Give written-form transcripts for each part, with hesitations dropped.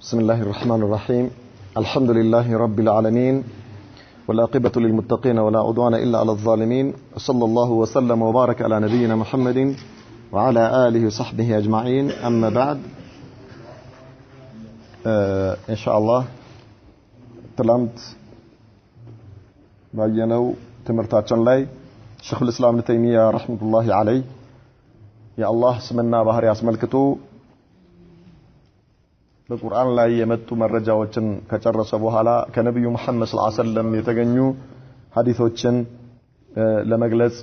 بسم الله الرحمن الرحيم. الحمد لله رب العالمين والعاقبة للمتقين ولا عدوان إلا على الظالمين. صلى الله وسلم وبارك على نبينا محمد وعلى آله وصحبه أجمعين. أما بعد إن شاء الله تلامت باينو تمرتاچن لاي شيخ الإسلام ابن تيمية رحمة الله عليه يا الله سمنا بحري اسملكتو በቁርአን ላይ የመጡ መረጃዎችን ከጨረሰ በኋላ ከነብዩ መሐመድ ሰለላሁ ዐለይሂ ወሰለም የተገኙ ሐዲሶችን ለመግለጽ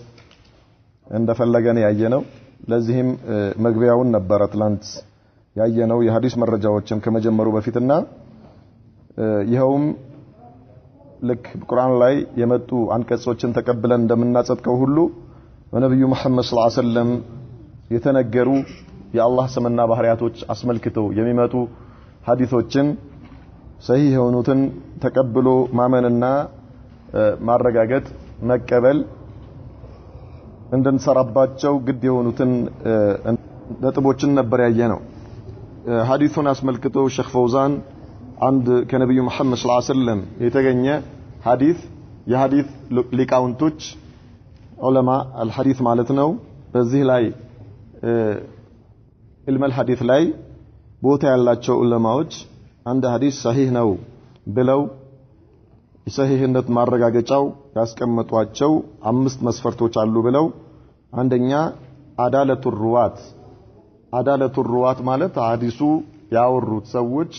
እንደፈለገን ያየነው ለዚህም መግቢያውን ነበር ትላንት ያየነው የሐዲስ መረጃዎችን ከመጀመሩ በፊትና ይሄውም ልክ በቁርአን ላይ የመጡ አንቀጾችን ተቀብለን እንደምናጸድቀው ሁሉ በነብዩ መሐመድ ሰለላሁ ዐለይሂ ወሰለም የተነገሩ የአላህ ስምና ባህሪያቶች አስመልክተው የሚመጡ ሐዲሶችን ሰሂህ የሆኑትን ተቀብሎ ማመንና ማረጋገጥ መቀበል እንድንሰራባቸው ግድ የሆኑትን ነጥቦችን ነበር ያየነው። ሐዲሱን አስመልክቶ ሼክ ፈውዛን አንድ ከነብዩ መሐመድ ሰለላሁ ዐለይሂ ወሰለም የተገኘ ሐዲስ የሐዲስ ሊቃውንቶች ዑለማ አልሐዲስ ማለት ነው በዚህ ላይ ኢልመል ሐዲስ ላይ ቦታ ያላቸው ዑለማዎች አንድ ሐዲስ ሰሂህ ነው ብለው የሰሂህነት ማረጋገጫው ያስቀመጧቸው 5 መስፈርቶች አሉ ብለው አንደኛ አዳለቱ ሩዋት ማለት ሐዲሱ ያወሩት ሰዎች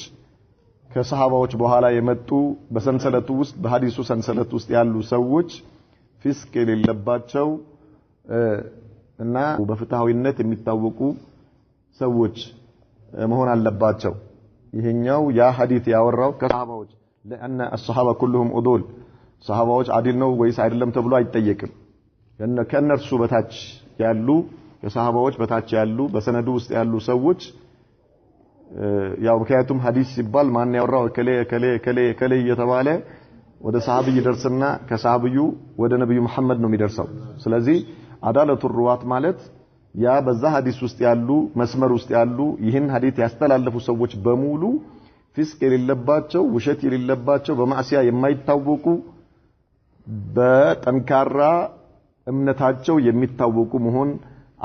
ከሰሃባዎች በኋላ የመጡ በሰንሰለቱ ውስጥ በሐዲሱ ሰንሰለት ውስጥ ያሉ ሰዎች ፊስቅ የሌለባቸው እና በፍትሃዊነት የሚታወቁ ሰዎች መሆን አለባቸው። ይሄኛው ያ ሐዲስ ያወራው ከሰሃባዎች ለأن الصحابه كلهم عدول ሰሃባዎች አዲል ነው ወይስ አይደለም ተብሎ አይጠየቅም። ከነርሱ በታች ያሉ የሰሃባዎች በታች ያሉ በሰነዱ ውስጥ ያሉ ሰዎች ያው ምክንያቱም ሐዲስ ሲባል ማን ያወራው ከሌ እየተባለ ወደ ሰሃቢ ይደርስና ከሰሃቢዩ ወደ ነብዩ መሐመድ ነው የሚደርሰው። ስለዚህ አዳለቱ ሩዋት ማለት ያ በዛ ሐዲስ ውስጥ ያሉ መስመር ውስጥ ያሉ ይህን ሐዲስ ያስተላለፉ ሰዎች በሙሉ ፊስቅ የሌለባቸው ውሸት የሌለባቸው በማዕሲያ የማይታወቁ በጠንካራ እምነታቸው የሚታወቁ መሆን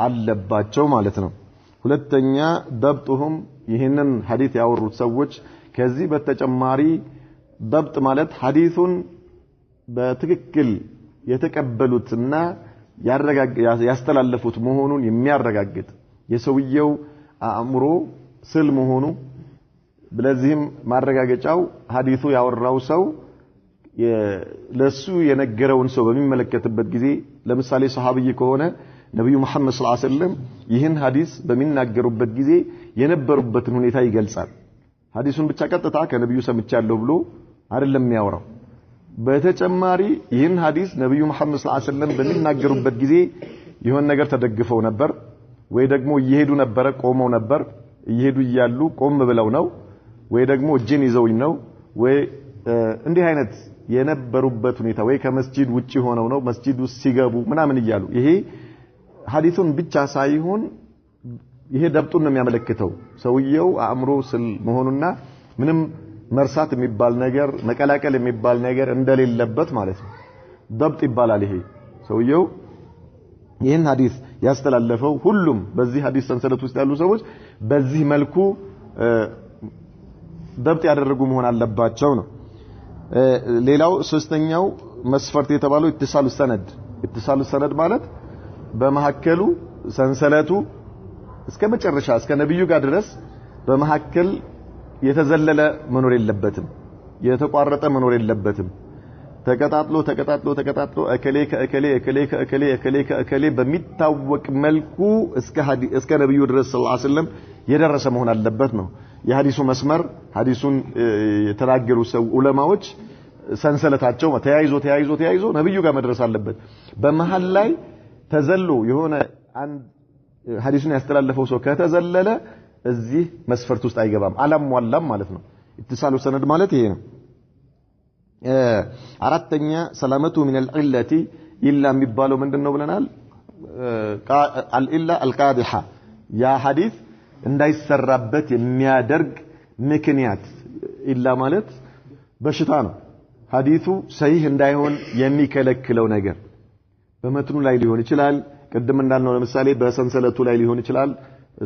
አለባቸው ማለት ነው። ሁለተኛ ደብጡሁም ይህንን ሐዲስ ያወሩት ሰዎች ከዚህ በተጨማሪ ደብጥ ማለት ሐዲሱን በትክክል የተቀበሉትና ያስተላለፉት መሆኑን የሚያረጋግጥ የሰውየው አእምሮ ስል መሆኑ ስለዚህም ማረጋገጫው ሐዲሱ ያወራው ሰው ለሱ የነገረውን ሰው በሚመለከትበት ጊዜ ለምሳሌ ሰሃቢይ ከሆነ ነብዩ መሐመድ ሰለላሁ ዐለይሂ ወሰለም ይህን ሐዲስ በሚናገሩበት ጊዜ የነበሩበትን ሁኔታ ይገልጻል። ሐዲሱን ብቻ ቀጥታ ከነብዩ ሰምቻለሁ ብሎ አይደለም የሚያወራው። በተጨማሪ ይህን ሐዲስ ነብዩ መሐመድ ሰለላሁ ዐለይሂ ወሰለም በሚናገሩበት ጊዜ ይሆን ነገር ተደግፈው ነበር ወይ ደግሞ እየሄዱ ነበር ቆመው ነበር እየሄዱ ይያሉ ቆም ብለው ነው ወይ ደግሞ እጅን ይዘውኝ ነው ወይ እንዲህ አይነት የነበሩበት ሁኔታ ወይ ከመስጂድ ውጪ ሆነው ነው መስጂድ ውስጥ ሲገቡ ምናምን ይያሉ ይሄ ሐዲሱን ብቻ ሳይሆን ይሄ ደብጡን ነው የሚያመለክተው ሰውየው አእምሮ ስል መሆኑና ምንም መርሳት የሚባል ነገር መቀላቀል የሚባል ነገር እንደሌለበት ማለት ነው። ደብጥ ይባላል። ይሄ ሰውየው ይህን ሐዲስ ያስተላለፈው ሁሉም በዚህ ሐዲስ ሰንሰለት ውስጥ ያሉ ሰዎች በዚህ መልኩ ደብጥ ያደረጉ መሆን አለባቸው ነው። ሌላው ሶስተኛው መስፈርት የተባለው ኢትሳሉ ሰነድ ማለት በመሐከሉ ሰንሰለቱ እስከ መጨረሻ እስከ ነብዩ ጋር ድረስ በመሐከል የተዘለለ መኖር የለበትም የተቋረጠ መኖር የለበትም። ተቀጣጥሎ እከሌ በሚታወቅ መልኩ እስከ ነብዩ ድረስ ሰለላሁ ዐለይሂ ወሰለም የደረሰ መሆን አለበት ነው የሐዲሱ መስመር። ሐዲሱን የተናገሩ ሰው ዑለማዎች ሰንሰለታቸው ተያይዞ ነብዩ ጋር መድረስ አለበት። በመሃል ላይ ተዘሎ የሆነ አንድ ሐዲሱን ያስተላለፈው ሰው ከተዘለለ እዚህ መስፈርት ውስጥ አይገባም አላሟላም ማለት ነው። ኢትሳሉ ሰነድ ማለት ይሄ ነው። አራተኛ ሰላመቱ من العله الا የሚባለው ምንድነው ብለናል? العله القادحه ያ ሐዲስ እንዳይሰራበት የሚያደርግ ምክንያት ኢላ ማለት በሽታ ነው ሐዲሱ ሰሂህ እንዳይሆን የሚከለክለው ነገር በመትኑ ላይ ሊሆን ይችላል ቅድም እንዳልነው ለምሳሌ በሰንሰለቱ ላይ ሊሆን ይችላል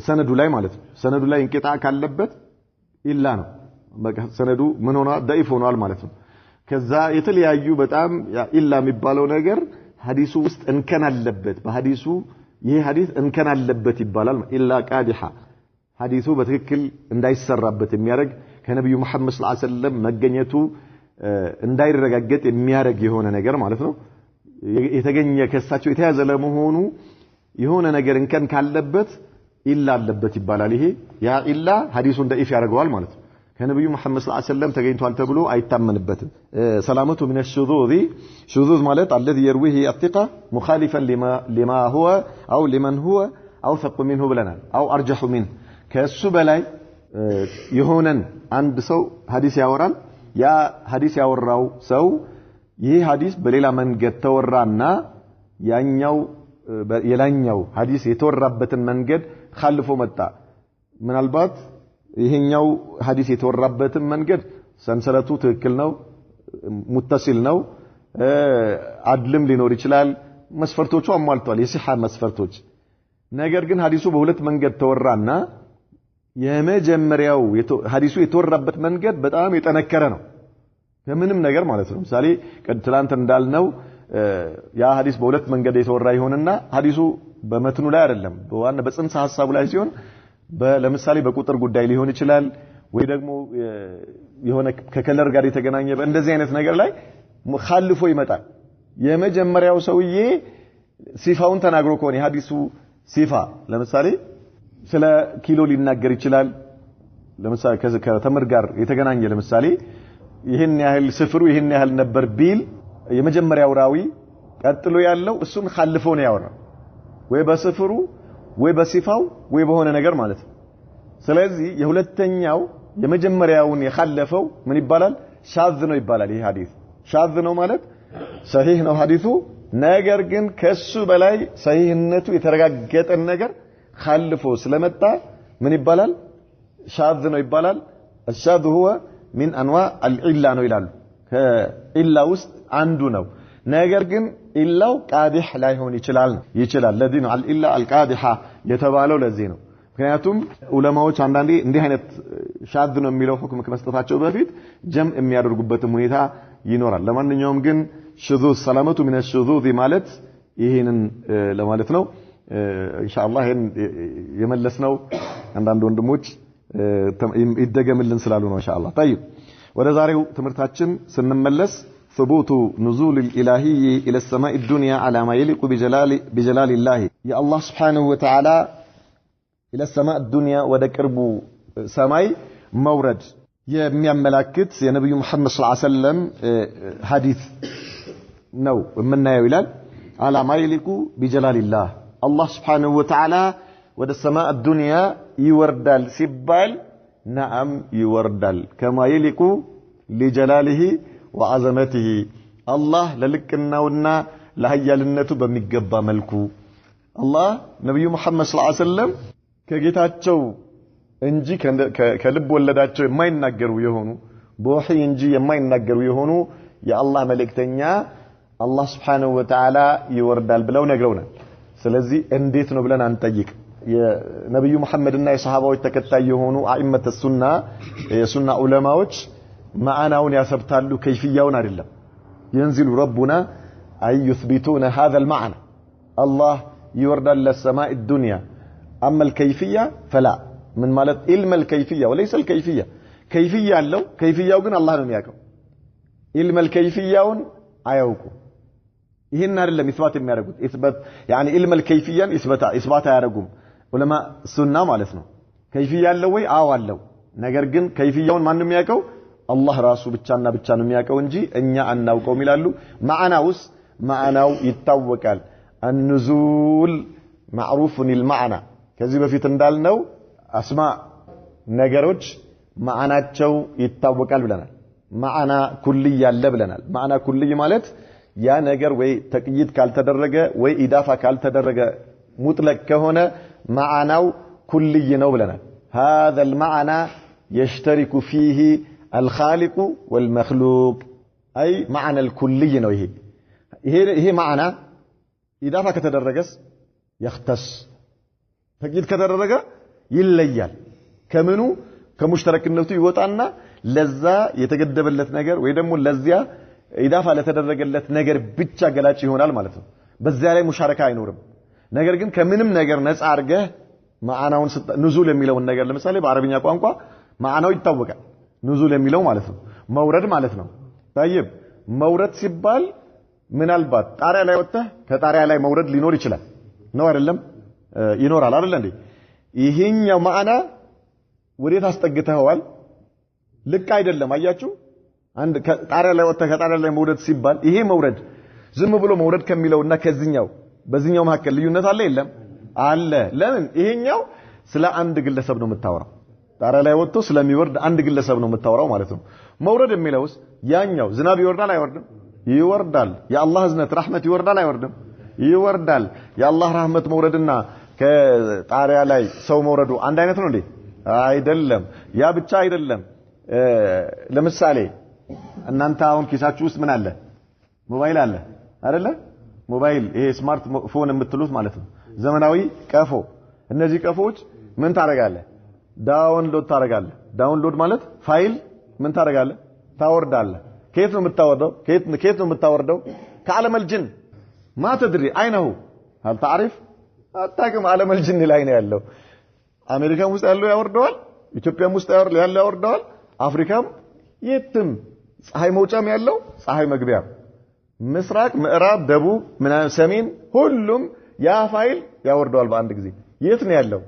ሰነዱ ላይ ማለት ነው ሰነዱ ላይ እንቅጣ ካለበት ኢላ ነው በቃ ሰነዱ ምን ሆኗል ضعيف ሆኗል ማለት ነው ከዛ የተለያዩ በጣም ኢላ የሚባለው ነገር ሐዲሱ ውስጥ እንከን አለበት በሐዲሱ ይሄ ሐዲስ እንከን አለበት ይባላል ኢላ ቃዲሃ ሐዲሱ በትክክል እንዳይሰራበት የሚያደርግ ከነብዩ መሐመድ ሰለላሁ ዐለይሂ ወሰለም መገኘቱ እንዳይረጋገጥ የሚያደርግ የሆነ ነገር ማለት ነው የተገኘ ከሳቸው የተያዘ ለመሆኑ የሆነ ነገር እንከን ካለበት ኢላ አለበት ይባላል ይሄ ያ ኢላ ሐዲሱን ضعيف ያደርገዋል ማለት ነው ከነብዩ መሐመድ ሰለላሁ ዐለይሂ ወሰለም ተገኝቷል ተብሎ አይታመንበትም ሰላመቱ من الشذوذ شذوذ ማለት الذي يرويه الثقة مخالفا لما هو او لمن هو اوثق منه ብለናል او ارجح منه ከሱ በላይ የሆነን አንድ ሰው ሐዲስ ያወራል ያ ሐዲስ ያወራው ሰው ይህ ሐዲስ በሌላ መንገድ ተወራና ያኛው የላኛው ሐዲስ የተወራበትን መንገድ خالፎ መጣ ምናልባት ይሄኛው ሐዲስ የተወራበትን መንገድ ሰንሰለቱ ትክክል ነው ሙተሲል ነው አድልም ሊኖር ይችላል መስፈርቶቹ አሟልቷል የሲሐ መስፈርቶች ነገር ግን ሐዲሱ በሁለት መንገድ ተወራና የመጀመሪያው ሐዲሱ የተወራበት መንገድ በጣም የጠነከረ ነው ከምንም ነገር ማለት ነው ምሳሌ ትላንት እንዳልነው ያ ሐዲስ በሁለት መንገድ የተወራ ይሆንና ሐዲሱ በመትኑ ላይ አይደለም በዋና በጽንሰ ሐሳቡ ላይ ሲሆን ለምሳሌ በቁጥር ጉዳይ ሊሆን ይችላል ወይ ደግሞ የሆነ ከከለር ጋር የተገናኘ እንደዚህ አይነት ነገር ላይ خالፎ ይመጣል የመጀመሪያው ሰውዬ ሲፋውን ተናግሮ ከሆነ የሐዲሱ ሲፋ ለምሳሌ ስለ ኪሎ ሊናገር ይችላል ለምሳሌ ከተምር ጋር የተገናኘ ለምሳሌ ይሄን ያህል ስፍሩ ይሄን ያህል ነበር ቢል የመጀመሪያው ራዊ ቀጥሎ ያለው እሱን خالፎ ነው ያወራው ወይ በስፍሩ ወይ በሲፋው ወይ በሆነ ነገር ማለት ነው ስለዚህ የሁለተኛው የመጀመሪያውን የخالፈው ምን ይባላል ሻዝ ነው ይባላል ይሄ ሐዲስ ሻዝ ነው ማለት ሰሂህ ነው ሐዲሱ ነገር ግን ከሱ በላይ ሰሂህነቱ የተረጋገጠ ነገር خالፎ ስለመጣ ምን ይባላል ሻዝ ነው ይባላል الشاذ هو من انواع العله ነው ይላሉ ከኢላ ውስጥ አንዱ ነው ነገር ግን ኢላው ቃዲህ ላይሆን ይችላል ለዚህ ነው አልኢላ አልቃዲሃ የተባለው ለዚህ ነው ምክንያቱም ዑለማዎች አንዳንዴ እንዲህ አይነት ሻዝ ነው የሚለው ሁክም ከመስጠታቸው በፊት ጀምዕ የሚያደርጉበት ሁኔታ ይኖራል ለማንኛውም ግን شذوذ ሰላመቱ من الشذوذ ማለት ይሄንን ለማለት ነው ኢንሻአላህ ይሄን የመለስነው አንዳንድ ወንድሞች ይደገምልን ስላሉ ነው ኢንሻአላህ طيب ወደ ዛሬው ትምህርታችን ስንመለስ ثبوت نزول الإلهي إلى السماء الدنيا على ما يليق بجلال الله يا الله سبحانه وتعالى إلى السماء الدنيا ودكرب سماي مورد يميملاكت يا نبي محمد صلى الله عليه وسلم حديث نو منا يلال على ما يليق بجلال الله الله سبحانه وتعالى ودى السماء الدنيا يوردال سبال نعم يوردال كما يليق لجلاله وعظمته الله للكناونا لهيالنته በሚገባ መልኩ الله ነብዩ መሐመድ ሰለላሁ ዐለይሂ ወሰለም ከጌታቸው እንጂ ከልብ ወለዳቸው የማይናገሩ የሆኑ በወህይ እንጂ የማይናገሩ የሆኑ የአላህ መልእክተኛ አላህ Subhanahu Wa Ta'ala ይወርዳል ብለው ነግረውናል ስለዚህ እንዴት ነው ብለን አንጠይቅ የነብዩ መሐመድና የሰሃባዎች ተከታይ የሆኑ አኢመተ ሱና የሱና ዑለማዎች معناውን ያሰብታሉ كيفياውን አይደለም ينزل ربنا أي يثبتون هذا المعنى الله يوردال للسماء الدنيا أما الكيفية فلا من مالت علم الكيفية وليس الكيفية كيفية لو كيفية وقنا الله نم ياكم علم الكيفية አያውቁ ይሄን አይደለም ኢስባት የሚያደርጉት ኢስባት يعني علم الكيفية ኢስባት አያደርጉም ዑለማ ሱና ማለት ነው كيفية አለው ወይ አዎ አለው ነገር ግን كيفيያውን ማን ነው የሚያውቀው الله راسو ብቻና ብቻ ነው የሚያውቀው እንጂ እኛ አናውቀው ይላሉ ማዕናው ይታወቃል النزول معروف المعنى ከዚህ በፊት እንዳልነው አስማ ነገሮች ማዕናቸው ይታወቃል ብለናል ማዕና ኩልይ ያለ ብለናል ማዕና ኩልይ ማለት ያ ነገር ወይ ተቅይድ ካልተደረገ ወይ ኢዳፋ ካልተደረገ ሙጥለቅ ከሆነ ማዕናው ኩልይ ነው ብለናል هذا المعنى يشترك فيه الخالق والمخلوق أي معنى الكلي ነው ይሄ معنى ኢዳፋ ከተደረገስ يختص ተቂድ ከተደረገ ይለያል ከምኑ ከሙሽተረክነቱ ይወጣና ለዛ የተገደበለት ነገር ወይ ደግሞ ለዚያ ኢዳፋ ለተደረገለት ነገር ብቻ ገላጭ ይሆናል ማለት ነው በዚያ ላይ ሙሻረካ አይኖርም ነገር ግን ከምንም ነገር ነፃ አርገህ ማዕናውን ንዙል የሚለውን ነገር ለምሳሌ በአረብኛ ቋንቋ ማዕናው ይታወቃል ንዙል የሚለው ማለት ነው መውረድ ማለት ነው طيب መውረድ ሲባል ምናልባት ጣሪያ ላይ ወጣ ከጣሪያ ላይ መውረድ ሊኖር ይችላል ነው አይደለም ይኖራል አይደል እንዴ ይሄኛው ማዕና ወዴት አስጠግተዋል ልክ አይደለም አያችሁ አንድ ጣሪያ ላይ ወጣ ከጣሪያ ላይ መውረድ ሲባል ይሄ መውረድ ዝም ብሎ መውረድ ከሚለውና ከዚህኛው በዚህኛው መካከል ልዩነት አለ የለም አለ ለምን ይሄኛው ስለ አንድ ግለሰብ ነው የምታወራው ጣሪያ ላይ ወጥቶ ስለሚወርድ አንድ ግለሰብ ነው የምታወራው ማለት ነው መውረድ የሚለውስ ያኛው ዝናብ ይወርዳል አይወርድም ይወርዳል የአላህ እዝነት ረህመት ይወርዳል አይወርድም ይወርዳል የአላህ ረህመት መውረድና ከጣሪያ ላይ ሰው መውረዱ አንድ አይነት ነው እንዴ አይደለም ያ ብቻ አይደለም ለምሳሌ እናንተ አሁን ኪሳችሁ ውስጥ ምን አለ ሞባይል አለ አይደለ ሞባይል ይሄ ስማርት ፎን የምትሉት ማለት ነው ዘመናዊ ቀፎ እነዚህ ቀፎች ምን ታረጋለህ ዳውንሎድ ታረጋለህ ዳውንሎድ ማለት ፋይል ምን ታረጋለህ ታወርዳለህ كيف ነው የምታወርደው كيف ነው የምታወርደው ከዓለም الجن ما تدري اينه هل تعرف አታውቅም ዓለም الجن ላይ ነው ያለው አሜሪካም ውስጥ ያለው ያወርደዋል ኢትዮጵያም ውስጥ ያለው ያወርደዋል አፍሪካም የትም ፀሐይ መውጫም ያለው ፀሐይ መግቢያም ምስራቅ ምዕራብ ደቡብ ሰሜን ሁሉም ያ ፋይል ያወርደዋል በአንድ ጊዜ የት ነው ያለው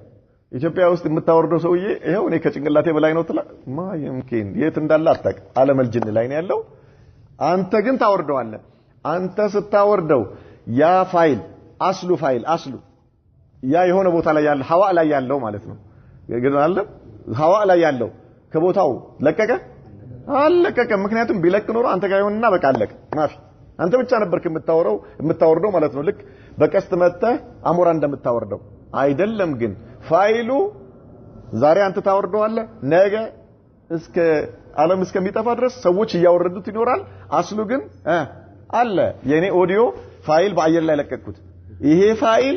ኢትዮጵያ ውስጥ የምታወርደው ሰውዬ ይሄው እኔ ከጭንቅላቴ በላይ ነው ትላ ማየምኪን የት እንዳለ አታውቅም ዓለም الجن ላይ ነው ያለው አንተ ግን ታወርደዋለህ አንተ ስታወርደው ያ ፋይል አስሉ ያ የሆነ ቦታ ላይ ያለ ሐዋ ላይ ያለው ማለት ነው ግን አለ ሐዋ ላይ ያለው ከቦታው ለቀቀ አለቀቀ ምክንያቱም ቢለቅ ኖሮ አንተ ጋር ይሆንና በቃ አለቀ ማፊ አንተ ብቻ ነበርክ የምታወርደው ማለት ነው ልክ በቀስት መተህ አሞራ እንደምታወርደው አይደለም ግን ፋይሉ ዛሬ አንተ ታወርደዋለህ ነገ እስከ ዓለም እስከሚጠፋ ድረስ ሰዎች ያወርዱት ይኖራል አስሉ ግን አለ የኔ ኦዲዮ ፋይል በአየር ላይ ለቀቅኩት ይሄ ፋይል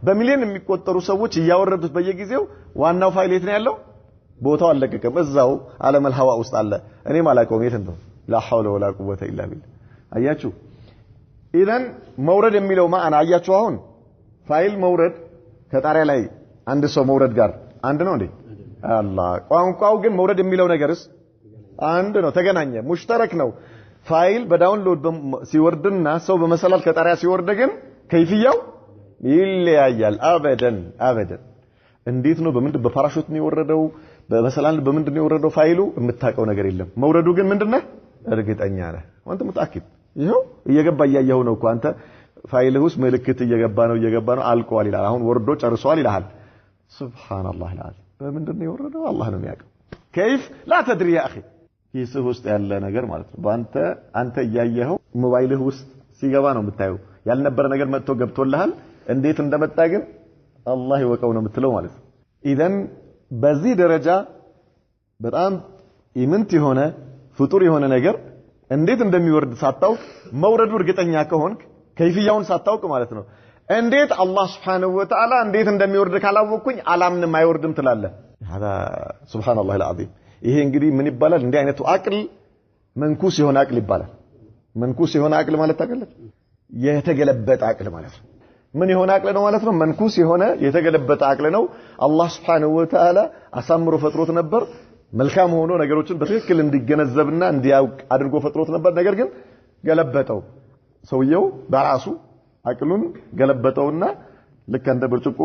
በሚሊዮን የሚቆጠሩ ሰዎች ያወረዱት በየጊዜው ዋናው ፋይል የት ነው ያለው ቦታው አለቀቀም እዛው ዓለም الهዋ ውስጥ አለ እኔ ማላቀውም የት ነው لا حول ولا قوه الا بالله አያችሁ ኢዘን መውረድ የሚለው ማዕና አያችሁ አሁን ፋይል መውረድ ከጣሪያ ላይ አንድ ሰው መውረድ ጋር አንድ ነው እንዴ አላህ ቋንቋው ግን መውረድ የሚለው ነገርስ አንድ ነው ተገናኘ ሙሽተረክ ነው ፋይል በዳውንሎድ ሲወርድና ሰው በመሰላል ከጣሪያ ሲወርድ ግን ከይፍያው ይለያያል አበደን እንዴት ነው በምንድን በፓራሹት ነው የወረደው በመሰላል በምንድን ነው የወረደው ፋይሉ የምታውቀው ነገር የለም መውረዱ ግን ምንድነው እርግጠኛ ነህ አንተ ሙታኪድ ይሄው እየገባ ያያው ነው እኮ አንተ ፋይልህ ውስጥ ምልክት እየገባ ነው አልቋል ይላል አሁን ወርዶ ጨርሷል ይላል ሱብሃንአላህ العظيم በምንድን ነው የወረደው አላህ ነው የሚያውቀው كيف لا تدري يا اخي ኪስህ ውስጥ ያለ ነገር ማለት ነው አንተ ያያየው ሞባይልህ ውስጥ ሲገባ ነው የምታየው ያልነበረ ነገር መጥቶ ገብቶልሃል እንዴት እንደመጣ ግን አላህ ይወቀው ነው የምትለው ማለት ነው ኢዘን በዚህ ደረጃ በጣም ኢምንት የሆነ ፍጡር የሆነ ነገር እንዴት እንደሚወርድ ሳታውቅ መውረዱ እርግጠኛ ከሆንክ ከይፍያውን ሳታውቅ ማለት ነው እንዴት አላህ Subhanahu Wa Ta'ala እንዴት እንደሚወርድ ካላወቅኩኝ አላምንም አይወርድም ትላለህ هذا سبحان الله العظيم ይሄ እንግዲህ ምን ይባላል እንዲህ አይነቱ አቅል መንኩስ የሆነ አቅል ይባላል መንኩስ የሆነ አቅል ማለት ታውቃለህ የተገለበጠ አቅል ማለት ነው ምን የሆነ አቅል ነው ማለት ነው መንኩስ የሆነ የተገለበጠ አቅል ነው አላህ Subhanahu Wa Ta'ala አሳምሮ ፈጥሮት ነበር መልካም ሆኖ ነገሮችን በትክክል እንዲገነዘብና እንዲያውቅ አድርጎ ፈጥሮት ነበር ነገር ግን ገለበጠው ሰውየው በራሱ አቅሉን ገለበጠውና ልክ እንደ ብርጭቆ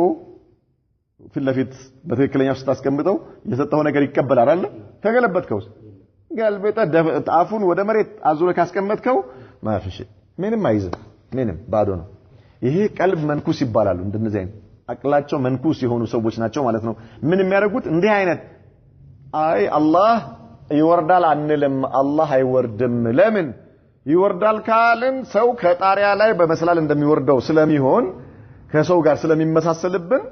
ፊትለፊት በትክክለኛው ስታስቀምጠው የሰጠው ነገር ይቀበላል አይደል ተገለበጥከው galbeta አፉን ወደ መሬት አዙረ ካስቀመጥከው ማፍሽ ምንም አይዝም ምንም ባዶ ነው ይሄ ቀልብ መንኩስ ይባላል እንደነዚህ አይነት አቅላቸው መንኩስ የሆኑ ሰዎች ናቸው ማለት ነው ምን የሚያደርጉት እንዲህ አይነት አይ አላህ ይወርዳል አንልም አላህ አይወርድም ለምን ይወርዳል ካልን ሰው ከጣሪያ ላይ በመሰላል እንደሚወርደው ስለሚሆን ከሰው ጋር ስለሚመሳሰልብን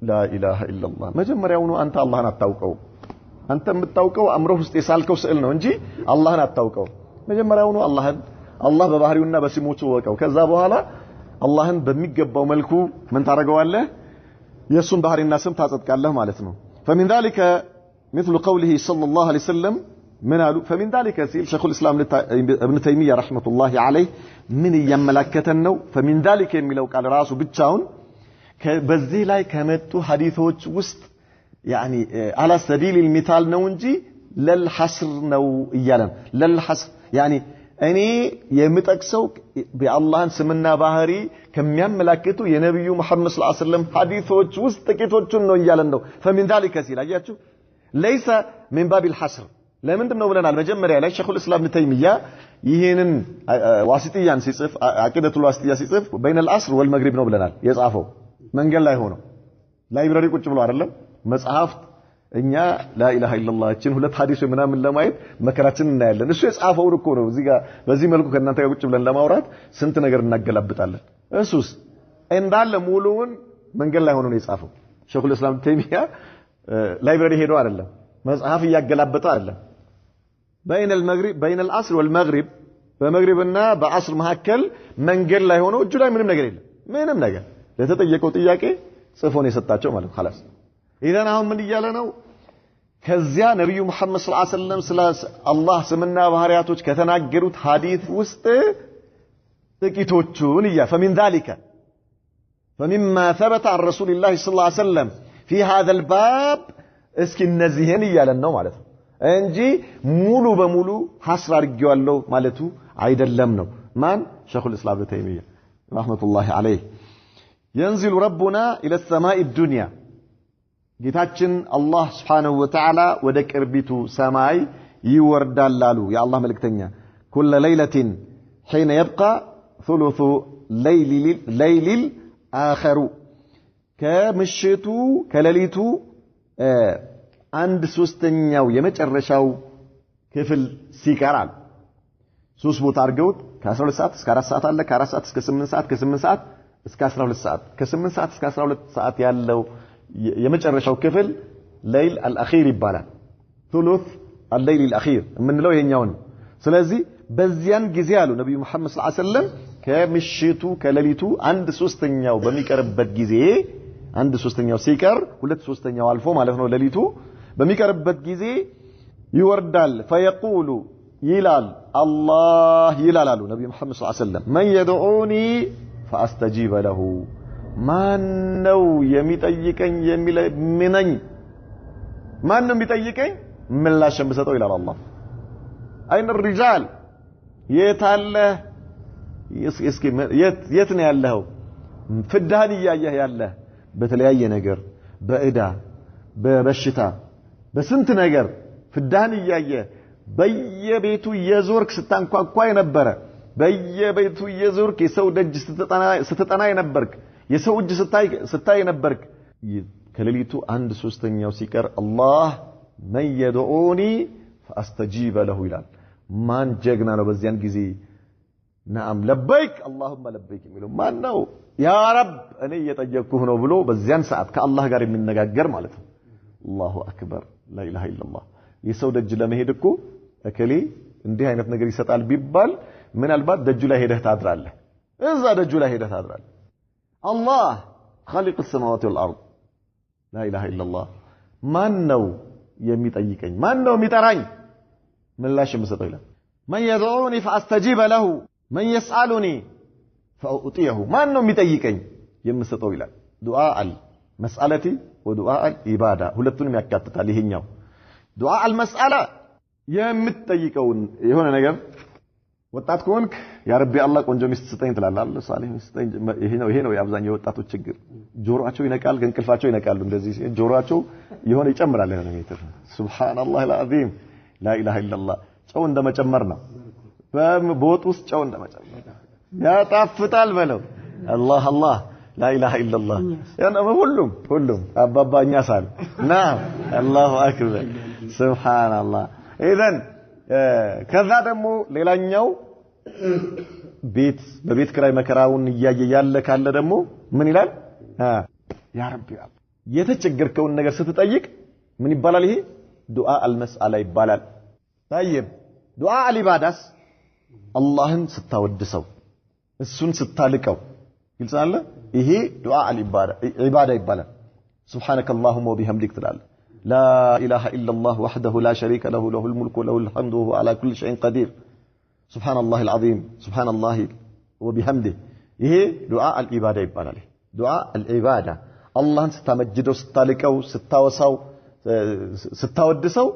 لا اله الا الله መጀመሪያው ነው አንተ አላህን አታውቀው አንተ የምታውቀው አምሮህ ውስጥ የሳልከው ስዕል ነው እንጂ አላህን አታውቀው መጀመሪያውኑ አላህ በባህሪውና በስሞቹ ወቀው ከዛ በኋላ አላህን በሚገባው መልኩ ምን ታረጋዋለህ የሱን ባህሪና ስም ታጸድቃለህ ማለት ነው فمن ذلك مثل قوله صلى الله عليه وسلم من قالوا فمن ذلك سيل شيخ الاسلام ابن تيميه رحمه الله عليه من يملكتن ነው فمن ذلك የሚለው ቃል ራሱ ብቻውን በዚህ ላይ ከመጡ ሐዲሶች ውስጥ يعني على سبيل المثال ነው እንጂ ለልሐስር ነው ይያለን ለልሐስር يعني እኔ የምጠቅሰው በአላህን ስምና ባህሪ ከሚያመላክቱ የነብዩ መሐመድ ሰለላሁ ዐለይሂ ወሰለም ሐዲሶች ውስጥ ጥቂቶቹን ነው ይያለን ነው فمن ذلك ሲላያችሁ ليس من باب الحصر ለምንድን ነው ብለናል መጀመሪያ ላይ ሸኹል እስላም ኢብኑ ተይሚያ ይሄንን ዋሲጥያን ሲጽፍ አቂደቱል ዋሲጥያ ሲጽፍ بين العصر والمغرب ነው ብለናል የጻፈው መንገድ ላይ ሆኖ ላይብራሪ ቁጭ ብሎ አይደለም መጽሐፍት እኛ ላኢላሃ ኢላላህ እቺን ሁለት ሐዲስ ምናምን ለማየት መከራችን እናያለን እሱ የጻፈው እኮ ነው እዚህ ጋር በዚህ መልኩ ከእናንተ ጋር ቁጭ ብለን ለማውራት ስንት ነገር እናገላብጣለን እሱስ እንዳለ ሙሉውን መንገድ ላይ ሆኖ ነው የጻፈው ሸኹል እስላም ተይሚያ ላይብራሪ ሄዶ አይደለም መጽሐፍ ያገላበጠ አይደለም بين العصر والمغرب በመግሪብና በአስር መካከል መንገድ ላይ ሆኖ እጁ ላይ ምንም ነገር የለም ምንም ነገር ለተጠየቀው ጥያቄ ጽፎ ነው የሰጣቸው ማለት خلاص إذا አሁን ምን ይያለ ነው ከዚያ ነብዩ መሐመድ ሰለላሁ ዐለይሂ ወሰለም ስለ አላህ ስምና ባህሪያቶች ከተናገሩት ሐዲስ ውስጥ ጥቂቶቹን فمن ذلك فمما ثبت عن رسول الله صلى الله عليه وسلم في هذا الباب እስኪ እነዚህን ይያለን ነው ማለት ነው እንጂ ሙሉ በሙሉ ሐስር አድርጌዋለሁ ማለቱ አይደለም ነው ማን ሸኹል እስላም ኢብኑ ተይሚያ ረህመቱላሂ ዐለይሂ ينزل ربنا الى السماء الدنيا ጌታችን አላህ Subhanahu Wa Ta'ala ወደ ቅርቢቱ ሰማይ ይወርዳል አሉ የአላህ መልእክተኛ كل ليله حين يبقى ثلث ليل الاخر ከምሽቱ ከሌሊቱ አንድ ሶስተኛው የመጨረሻው ክፍል ሲቀራል ሶስት ቦታ አድርገውት ከ12 ሰዓት እስከ 4 ሰዓት አለ ከ4 ሰዓት እስከ 8 ሰዓት ከ8 ሰዓት እስከ 12 ሰዓት ከ8 ሰዓት እስከ 12 ሰዓት ያለው የመጨረሻው ክፍል ليل الاخير ይባላል ثلث الليل الاخير ምንለው ይሄኛው ነው ስለዚህ በዚያን ጊዜ አሉ ነብዩ መሐመድ ሰለላሁ ዐለይሂ ወሰለም ከምሽቱ ከሌሊቱ አንድ ሶስተኛው በሚቀርበት ጊዜ አንድ ሶስተኛው ሲቀር ሁለት ሶስተኛው አልፎ ማለት ነው ሌሊቱ በሚቀርበት ጊዜ ይወርዳል فيقول ይላል አላህ ይላል አሉ ነብዩ መሐመድ ሰለላሁ ዐለይሂ ወሰለም من يدعوني فاستجيب له ማን ነው የሚጠይቀኝ የሚለምነኝ ማን ነው የሚጠይቀኝ ምላሽ የምሰጠው ይላል አላህ አይን الرجال የታለ እስኪ የት ነው ያለው ፍዳህን ያያህ ያለህ በተለያየ ነገር በእዳ በበሽታ በስንት ነገር ፍዳህን ያያየ በየቤቱ የዞርክ ስታንኳኳ የነበረ በየቤቱ የዞርክ የሰው ደጅ ስትጠና የነበርክ የሰው እጅ ስታይ የነበርክ ከሌሊቱ አንድ ሶስተኛው ሲቀር አላህ من يدعوني فاستجيب له ይላል ማን ጀግና ነው በዚያን ጊዜ نعم لبيك اللهم لبيك የሚለው ማን ነው ያ ረብ እኔ እየጠየቅኩህ ነው ብሎ በዚያን ሰዓት ከአላህ ጋር የሚነጋገር ማለት ነው አላሁ አክበር لا اله الا الله የሰው ደጅ ለመሄድ እኮ እከሌ እንዲህ አይነት ነገር ይሰጣል ቢባል ምናልባት ደጁ ላይ ሄደህ ታድራለህ እዛ ደጁ ላይ ሄደህ ታድራለህ الله خالق السماوات والارض لا اله الا الله ማን ነው የሚጠይቀኝ ማን ነው የሚጠራኝ ምላሽ የምሰጠው ይላል من يدعوني فاستجيب له من يسالني فاعطيه ማን ነው የሚጠይቀኝ የምሰጠው ይላል ዱዓ المساله ودعاء العباده ሁለቱንም ያካትታል ይሄኛው ዱዓ المساله የምትጠይቀውን የሆነ ነገር ወጣት ከሆንክ ያ ረቢ አላህ ቆንጆ ሚስት ስጠኝ ትላለህ አለ ሷሊህ ሚስት ስጠኝ ይሄ ነው የአብዛኛው ወጣቶች ችግር ጆሮአቸው ይነቃል እንቅልፋቸው ይነቃሉ እንደዚህ ጆሮአቸው የሆነ ይጨምራል የሆነ ሜትር ሱብሃንአላህ العظيم لا اله الا الله ጨው እንደመጨመር ነው በወጥ ውስጥ ጨው እንደመጨመር ያጣፍጣል በለው አላህ አላህ لا اله الا الله ያነ ሁሉም አባባኛ ሳል نعم الله اكبر سبحان الله اذا ከዛ ደግሞ ሌላኛው በቤት ክራይ መከራውን ያለ ካለ ደግሞ ምን ይላል ያ ረቢ የተቸገርከውን ነገር ስትጠይቅ ምን ይባላል ይሄ ዱዓ አልመስአላ ይባላል። طيب ዱዓ አልኢባዳስ አላህን ስታወድሰው እሱን ስታልቀው ግልጽ አለ። ይሄ ዱዓ አልኢባዳ ኢባዳ ይባላል። سبحانك اللهم وبحمدك ትላለህ። لا اله الا الله وحده لا شريك له له الملك وله الحمد وهو على كل شيء قدير سبحان الله العظيم سبحان الله وبحمده ይሄ ዱዓ አልኢባዳ ይባላል። ዱዓ አልኢባዳ አላህን ስታመጅደው ስታልቀው ስታወሳው ስታወድሰው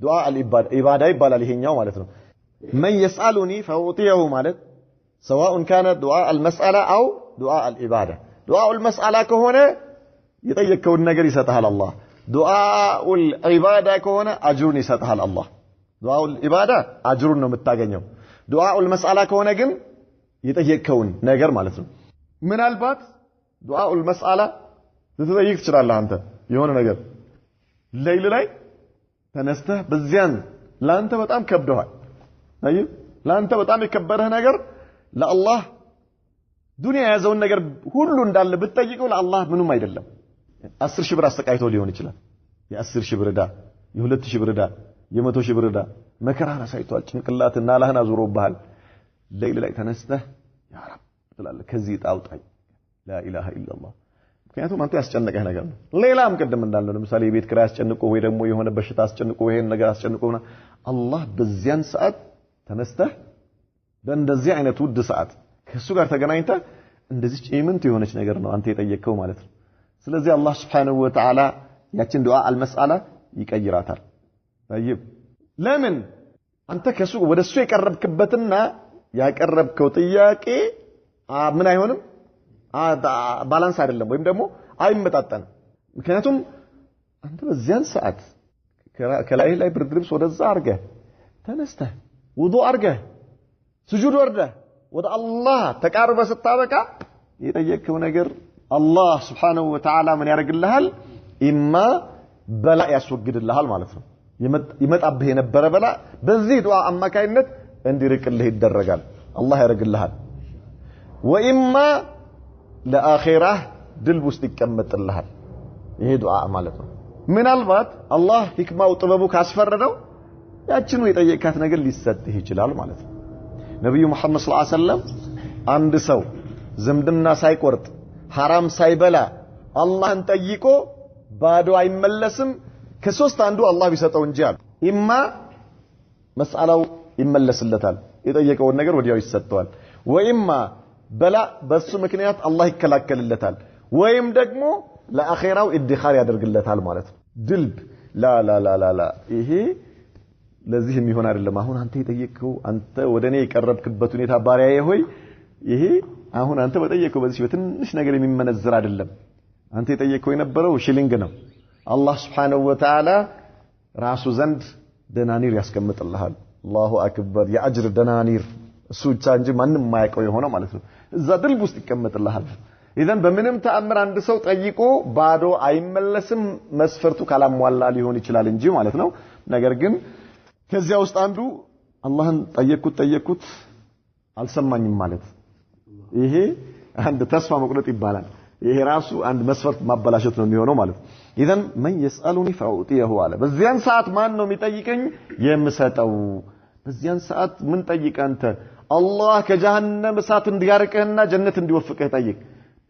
ዱዓ አልኢባዳ ኢባዳ ይባላል ይሄኛው ማለት ነው። من يسألني فأعطيه ማለት سواء كان دعاء المسألة أو دعاء العبادة دعاء المسألة ከሆነ የጠየቀውን ነገር ይሰጣል አላህ። دعاء العبادة ከሆነ አጅሩን ይሰጣል አላህ። دعاء العبادة አጅሩን ነው የምታገኘው። دعاء المسألة ከሆነ ግን የጠየቀውን ነገር ማለት ነው። ምናልባት دعاء المسألة ልትጠይቅ ትችላለህ አንተ የሆነ ነገር ሌሊት ላይ ተነስተህ በዚያን ላንተ በጣም ከብደዋል። አይ ላንተ በጣም የከበረህ ነገር ለአላህ ዱንያ ያዘውን ነገር ሁሉ እንዳለ ብትጠይቀው ለአላህ ምንም አይደለም። 10,000 ብር አስተቃይቶ ሊሆን ይችላል። የ10,000 ብር ዕዳ፣ የ2,000 ብር ዕዳ፣ የ100,000 ብር ዕዳ መከራን አሳይቷል። ጭንቅላትና ላህን አዙሮብሃል። ሌሊት ላይ ተነስተህ ያ ረብ ትላለህ ከዚህ ጣውጣኝ ላ ኢላሃ ኢላላህ። ምክንያቱም አንተ ያስጨነቀህ ነገር ነው። ሌላም ቀደም እንዳልነው ለምሳሌ የቤት ኪራይ አስጨንቆ ወይ ደግሞ የሆነ በሽታ አስጨንቆ ይሄን ነገር አስጨንቆና አላህ በዚያን ሰዓት ተነስተህ በእንደዚህ አይነት ውድ ሰዓት ከሱ ጋር ተገናኝተህ እንደዚህ ጭምንት የሆነች ነገር ነው አንተ የጠየቀው ማለት ነው። ስለዚህ አላህ Subhanahu Wa Ta'ala ያችን ዱዓ አልመስአላ ይቀይራታል። طيب ለምን አንተ ከሱ ወደሱ የቀረብክበትና ያቀረብከው ጥያቄ ምን አይሆንም ባላንስ አይደለም ወይም ደግሞ አይመጣጠንም። ምክንያቱም አንተ በዚያን ሰዓት ከላይ ላይ ብርድ ልብስ ወደዛ አርገህ ተነስተህ ውዱእ አርገህ ስጁድ ወርደህ ወደ አላህ ተቃርበህ ስታበቃ የጠየቀው ነገር አላህ Subhanahu Wa Ta'ala ምን ያደርግልሃል? ኢማ በላ ያስወግድልሃል ማለት ነው። ይመጣብህ የነበረ በላ በዚህ ዱዓ አማካይነት እንዲርቅልህ ይደረጋል። አላህ ያደርግልሃል። ወኢማ ለአኺራህ ድል ውስጥ ይቀመጥልሃል። ይሄ ዱዓ ማለት ነው። ምናልባት አላህ ህክማው ጥበቡ ካስፈረደው ያችኑ የጠየቃት ነገር ሊሰጥህ ይችላል ማለት ነው። ነብዩ መሐመድ ሰለላሁ ዐለይሂ ወሰለም አንድ ሰው ዝምድና ሳይቆርጥ حرام ሳይበላ አላህን ጠይቆ ባዶ አይመለስም ከሶስት አንዱ አላህ ቢሰጠው እንጂ አሉ። ኢማ መስአላው ይመለስለታል የጠየቀውን ነገር ወዲያው ይሰጠዋል። ወኢማ በላ በሱ ምክንያት አላህ ይከላከልለታል ወይም ደግሞ ለአኺራው ኢድኻር ያደርግለታል ማለት ነው። ድልብ ላ ላ ላ ላ ላ ይሄ ለዚህ የሚሆን አይደለም። አሁን አንተ የጠየቀው አንተ ወደኔ የቀረብክበት ሁኔታ ባሪያዬ ሆይ ይሄ አሁን አንተ በጠየቀው በዚህ በትንሽ ነገር የሚመነዘር አይደለም። አንተ የጠየቀው የነበረው ሽሊንግ ነው። አላህ Subhanahu Wa Ta'ala ራሱ ዘንድ ደናኒር ያስቀምጥልሃል። አላሁ አክበር የአጅር ደናኒር እሱ ብቻ እንጂ ማንም ማያውቀው የሆነ ማለት ነው። እዛ ድልብ ውስጥ ይቀመጥልሃል። ኢዘን በምንም ተአምር አንድ ሰው ጠይቆ ባዶ አይመለስም መስፈርቱ ካላሟላ ሊሆን ይችላል እንጂ ማለት ነው። ነገር ግን ከዚያ ውስጥ አንዱ አላህን ጠየቅኩት አልሰማኝም ማለት ይሄ አንድ ተስፋ መቁረጥ ይባላል። ይሄ ራሱ አንድ መስፈርት ማበላሸት ነው የሚሆነው ማለት ነው። ኢዘን من يسألني فأعطيه አለ። በዚያን ሰዓት ማን ነው የሚጠይቀኝ የምሰጠው። በዚያን ሰዓት ምን ጠይቅ አንተ አላህ ከጀሃነም እሳት እንዲያርቅህና ጀነት እንዲወፍቅህ ጠይቅ።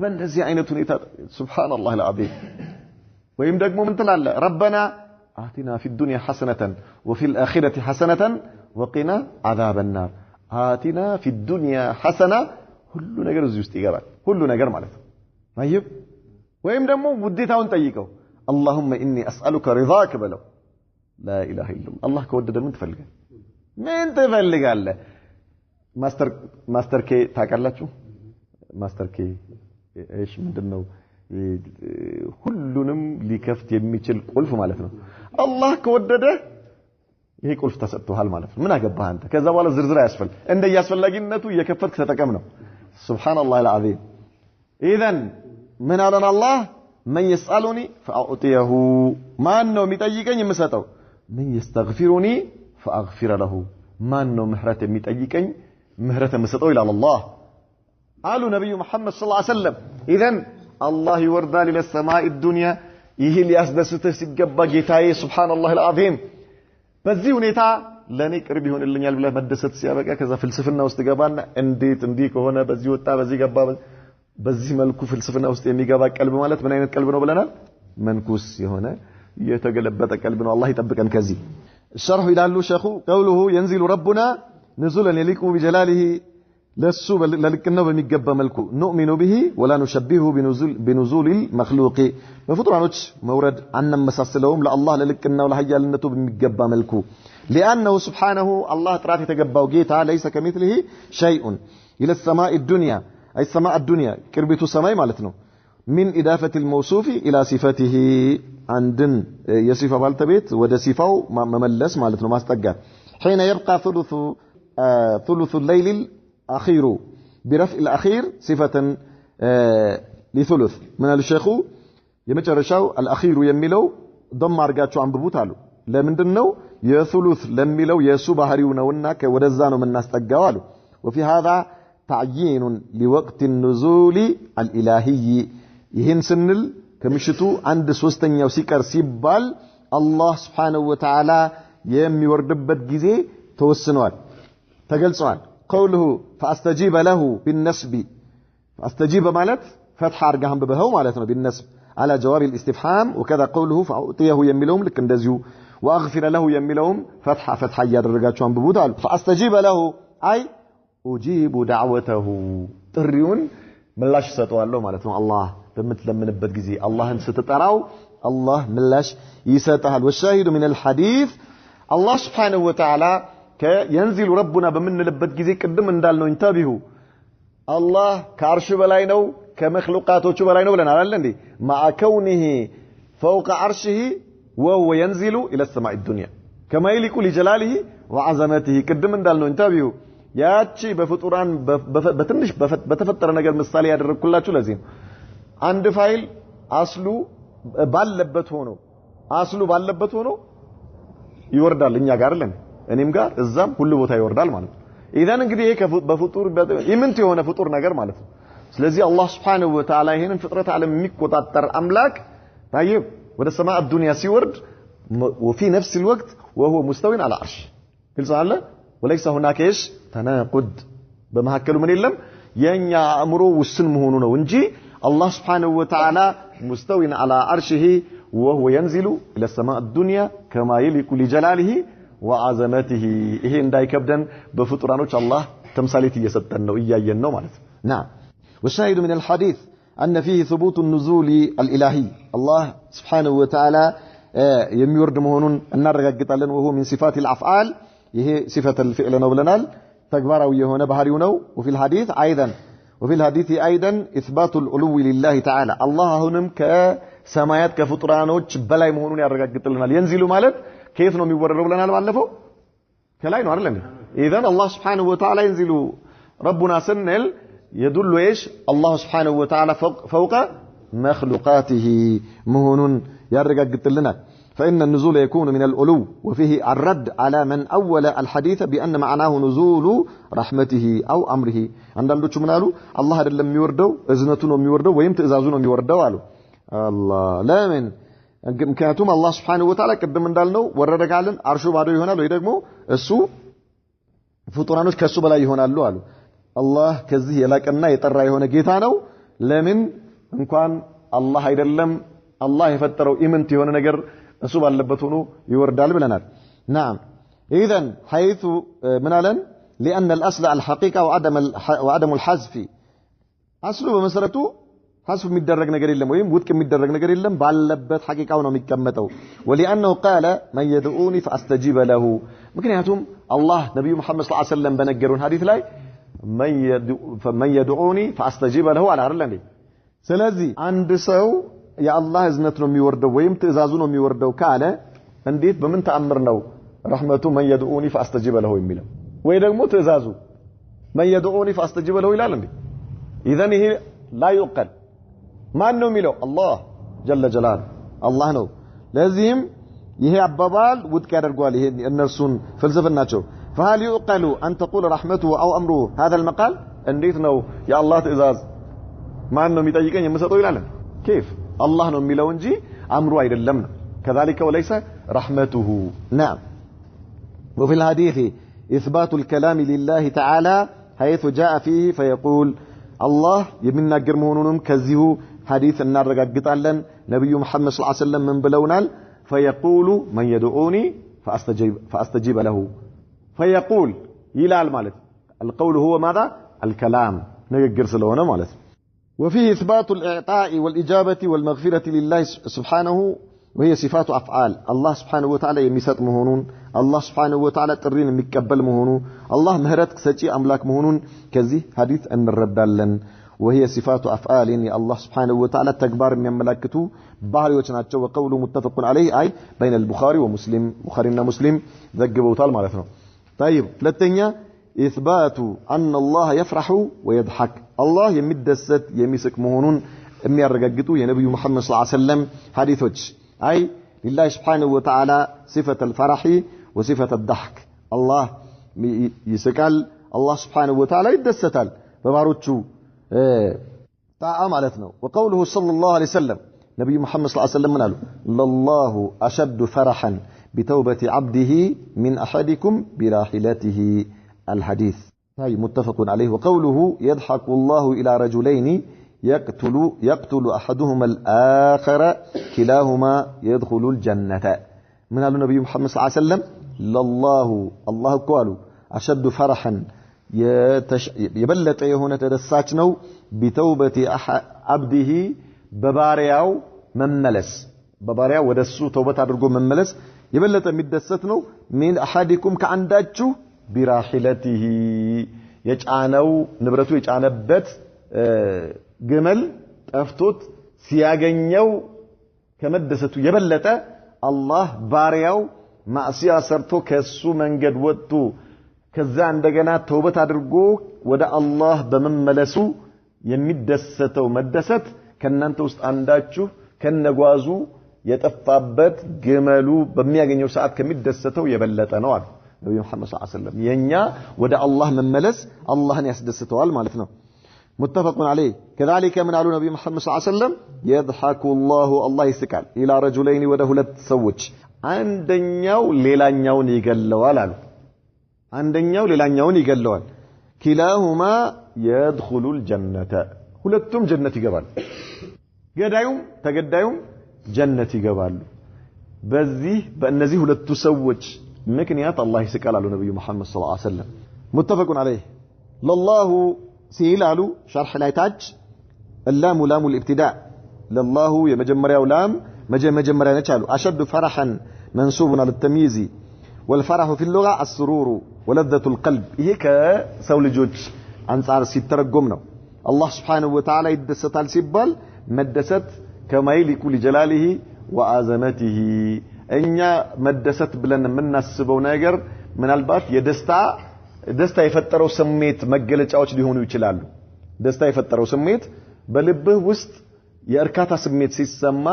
በእንደዚህ አይነት ሁኔታ ሱብሃንአላህ العظيم ወይም ደግሞ ምን ትላለህ ربنا آتنا في الدنيا حسنة وفي الآخرة حسنة وقنا عذاب النار آتنا في الدنيا حسنة ሁሉ ነገር እዚህ ውስጥ ይገባል። ሁሉ ነገር ማለት ነው። طيب ወይም ደግሞ ውዴታውን ጠይቀው اللهم إني أسألك رضاك በለው لا إله إلا الله አላህ ከወደደ ምን ትፈልጋለህ? ምን ትፈልጋለህ? ማስተር ኬ ታውቃላችሁ? ማስተር ኬ እሺ ምንድነው? ሁሉንም ሊከፍት የሚችል ቁልፍ ማለት ነው። አላህ ከወደደ ይሄ ቁልፍ ተሰጥቷል ማለት ነው። ምን አገባህ አንተ? ከዛ በኋላ ዝርዝር አያስፈልግ እንደያስፈልጊነቱ እየከፈትክ ተጠቀም ነው። ሱብሃንአላህ العظيم ኢዘን ምን አለን አላህ من يسألني فأعطيه ማን ነው የሚጠይቀኝ የምሰጠው من يستغفرني فأغفر له ማን ነው ምህረት የሚጠይቀኝ ምህረት የምሰጠው ይላል አላህ አሉ ነብዩ መሐመድ ሰለላሁ ዐለይሂ ወሰለም ኢዘን አላህ ይወርዳል الى السماء الدنيا ይህ ሊያስደስትህ ሲገባ ጌታዬ ሱብሃንአላህ አልዓዚም በዚህ ሁኔታ ለኔ ቅርብ ይሆንልኛል ብለህ መደሰት ሲያበቃ ከዛ ፍልስፍና ውስጥ ገባና እንዴት እንዲህ ከሆነ በዚህ ወጣ በዚህ ገባ በዚህ መልኩ ፍልስፍና ውስጥ የሚገባ ቀልብ ማለት ምን አይነት ቀልብ ነው ብለናል መንኩስ የሆነ የተገለበጠ ቀልብ ነው አላህ ይጠብቀን ከዚህ الشرح ይላሉ ሸኹ قوله ينزل ربنا نزولا يليق بجلاله ለሱ ለልቅናው በሚገባ መልኩ نؤمن به ولا نشبهه بنزول المخلوق በፍጡራኖች መውረድ አንመሳሰለውም ለአላህ ለልቅናው ለሐያልነቱ በሚገባ መልኩ لانه سبحانه الله ጥራት የተገባው ጌታ ليس كمثله شيء الى السماء الدنيا اي السماء الدنيا ቅርቢቱ ሰማይ ማለት ነው من اضافه الموصوف الى صفته عندن የሲፋ ባልተቤት ወደ ሲፋው መመለስ ማለት ነው ማስጠጋት حين يبقى ثلث الليل الاخير برفع الاخير صفه لثلث من الشيخ የመጨረሻው الاخير የሚለው ضم አርጋችሁ አንብቡት አሉ ለምንድነው የثلث ለሚለው የሱ ባህሪው ነውና ወደዛ ነው የምናስጠጋው አሉ وفي هذا تعيين لوقت النزول الالهي ይህን ስንል ከምሽቱ 1/3ኛው ሲቀር ሲባል አላህ Subhanahu Wa Ta'ala የሚወርድበት ጊዜ ተወስኗል ተገልጿል قوله فاستجيب له بالنسب فاستجيب ማለት فتح አርጋህም በበው ማለት ነው بالنسب على جواب الاستفهام وكذا قوله فاعطيه የሚለውም ልክ እንደዚሁ واغفر له የሚለውም فتح ያደረጋችሁ አንብቡት አሉ فاستجيب له اي اجيب دعوته ጥሪውን ምላሽ ሰጠዋለሁ ማለት ነው አላህ በምትለምንበት ጊዜ አላህን ስትጠራው አላህ ምላሽ ይሰጣል والشاهد من الحديث الله سبحانه وتعالى ينزل ربنا በምንልበት ጊዜ ቅድም እንዳልነው እንተቢሁ አላህ ከአርሽ በላይ ነው ከመخلوقاتዎቹ በላይ ነው ብለናል አይደል እንዴ مع كونه فوق عرشه وهو ينزل الى السماء الدنيا كما يليق لجلاله وعظمته ቅድም እንዳልነው እንተቢሁ ያቺ በፍጡራን በትንሽ በተፈጠረ ነገር ምሳሌ ያደረኩላችሁ ለዚህ አንድ ፋይል አስሉ ባለበት ሆኖ ይወርዳል እኛ ጋር አይደል እኔም ጋር እዛም ሁሉ ቦታ ይወርዳል ማለት ነው ኢዳን እንግዲህ ይሄ በፍጡር ኢምንት የሆነ ፍጡር ነገር ማለት ነው ስለዚህ አላህ Subhanahu Wa Ta'ala ይሄንን ፍጥረት ዓለም የሚቆጣጠር አምላክ طيب ወደ ሰማይ الدنيا ሲወርድ وفي نفس الوقت وهو مستوي على العرش ግልጽ አለ وليس هناك ايش تناقض በመሐከሉ ምን የለም የኛ አእምሮ ውስን መሆኑ ነው እንጂ الله سبحانه وتعالى مستوي على عرشه وهو ينزل الى السماء الدنيا كما يليق لجلاله وعظمته ይሄ እንዳይከብደን በፍጡራኖች አላህ ተምሳሌት እየሰጠን ነው እያየን ነው ማለት ነው نعم والشاهد من الحديث ان فيه ثبوت النزول الالهي الله سبحانه وتعالى የሚወርድ መሆኑን እናረጋግጣለን وهو من صفات الافعال ይሄ صفه الفعل ነው ብለናል ተግባራዊ የሆነ ባህሪው ነው وفي الحديث ايضا اثبات العلو لله تعالى الله አሁንም ከሰማያት ከፍጡራኖች በላይ መሆኑን ያረጋግጥልናል ينزل ማለት كيف ነው የሚወረደው ብለናል ባለፈው ከላይ ነው አይደል اذا الله سبحانه وتعالى ينزل ربنا سنل يدل ايش الله سبحانه وتعالى فوق مخلوقاته مهون يرغغطلنا فإن النزول يكون من العلو وفيه الرد على من أول الحديث بأن معناه نزول رحمته أو أمره عندنا ምን አሉ አላህ አይደለም የሚወርደው እዝነቱ ነው የሚወርደው ወይም ትእዛዙ ነው የሚወርደው አሉ አላህ ለምን ምክንያቱም አላህ Subhanahu Wa Ta'ala ቅድም እንዳልነው ወረደ ካልን አርሹ ባዶ ይሆናል ወይ ደግሞ እሱ ፍጡራኖች ከሱ በላይ ይሆናሉ አሉ አላህ ከዚህ የላቀና የጠራ የሆነ ጌታ ነው ለምን እንኳን አላህ አይደለም አላህ የፈጠረው ኢምንት የሆነ ነገር እሱ ባለበት ሆኖ ይወርዳል ብለናል نعم اذا حيث منالن لان الاصل الحقيقه وعدم الحذف اصله በመሰረቱ حذف የሚደረግ ነገር የለም ወይም ውድቅ የሚደረግ ነገር የለም ባለበት ሐቂቃው ነው የሚቀመጠው ولانه قال من يدعوني فاستجيب له ምክንያቱም አላህ ነብዩ መሐመድ ሰለላሁ ዐለይሂ ወሰለም በነገሩን ሐዲስ ላይ من يدعوني فاستجيب له على አይደል ስለዚህ አንድ ሰው የአላህ እዝነት ነው የሚወርደው ወይም ትእዛዙ ነው የሚወርደው ካለ እንዴት በምን ተአምር ነው ረህመቱ من يدعوني فاستجيب له የሚለው ወይ ደግሞ ትእዛዙ من يدعوني فاستجيب له ይላል እንዴ اذا ይሄ لا يقل ማን ነው የሚለው አላህ جل جلاله አላህ ነው ለዚህም ይሄ አባባል ውድቅ ያደርጋል ይሄ እነርሱን ፍልስፍናቸው فهل يقل ان تقول رحمته او امره هذا المقال እንዴት ነው የአላህ ትእዛዝ ማን ነው የሚጠይቀኝ የምሰጠው ይላል كيف الله ነው የሚለው እንጂ أمر أيضا كذلك وليس رحمته. نعم. وفي الحديث إثبات الكلام لله تعالى حيث جاء فيه فيقول الله يمناجر مهونون كزيه حديث النار رقاقتالا نبي محمد صلى الله عليه وسلم من بلونال فيقول من يدعوني فأستجيب له. فيقول يلال مالت القول هو ماذا؟ الكلام نقر سلونا مالت. وفيه إثبات الإعطاء والإجابة والمغفرة لله سبحانه وهي صفات أفعال. الله سبحانه وتعالى يميسات مهونون الله سبحانه وتعالى ترين مكبل مهونو الله مهرت سجي أملاك مهونون كذي حديث أن الردالن وهي صفات أفعال يا الله سبحانه وتعالى تكبار من ملاكته بحري وشناتشو وقوله متفق عليه أي بين البخاري ومسلم بخارينا مسلم ذقبوا طال مالتنا. طيب ثلاثة إثبات أن الله يفرح ويضحك. الله يمد الست يمسك مهونون أمي الرقاقته يا نبي محمد صلى الله عليه وسلم حديث وجه أي لله سبحانه وتعالى صفة الفرح وصفة الضحك. الله يسكال الله سبحانه وتعالى يدستال بباروتشو مالتنا. وقوله صلى الله عليه وسلم نبي محمد صلى الله عليه وسلم قال لله أشد فرحا بتوبة عبده من أحدكم براحلته الحديث هاي متفق عليه. وقوله يضحك الله إلى رجلين يقتل أحدهما الآخر كلاهما يدخل الجنة. من قال النبي محمد صلى الله عليه وسلم الله قالوا أشد فرحا يبلت هنا تدساتنو بتوبة عبده ببارياو مملس ببارياو ودسو توبة عدرقو مملس يبلت مدستنو من أحدكم كعنداتشو براحلته يجعانو نبرتو يجعانبت جمل أفتوت سياغنيو كمدستو يبلت الله بارياو معصية سرتو كسو منجد ودتو كذا عندنا توبة عدرقو ودا الله بمملسو يمدستو مدست كنانتو استعنداتشو كنغوازو يتفابت جملو بمياغنيو ساعات كمدستو يبلت نوال نبي محمد صلى الله عليه وسلم ينيا ودا الله مملس الله يسدستوال مالتنا. متفق عليه. كذلك من على نبي محمد صلى الله عليه وسلم يضحك الله يسكال إلى رجلين ودهلت سوج عندنياو ليلانياون يقلوال عندنياو ليلانياون يقلوال كلاهما يدخل الجنة ሁለቱም ጀነት ይገባሉ ገዳዩም ተገዳዩም ጀነት ይገባሉ በእነዚህ ሁለቱ ሰዎች ምክንያት አላህ ይስቃል አሉ ነብዩ መሐመድ ሰለላሁ ዐለይሂ ወሰለም متفق عليه لله سيلالو شرح لايتاج اللام لام الابتداء لله يمجمرياو لام مجمريا نچالو اشد فرحا منسوب على التمييز والفرح في اللغه السرور ولذة القلب ይሄ ከሰው ልጆች አንፃር ሲተረጎም ነው الله سبحانه وتعالى يدستال ሲባል መደሰት ከማይሊኩ لجلاله وعظمته እኛ መደሰት ብለን የምናስበው ነገር ምናልባት ደስታ የፈጠረው ስሜት መገለጫዎች ሊሆኑ ይችላሉ ደስታ የፈጠረው ስሜት በልብህ ውስጥ የእርካታ ስሜት ሲሰማ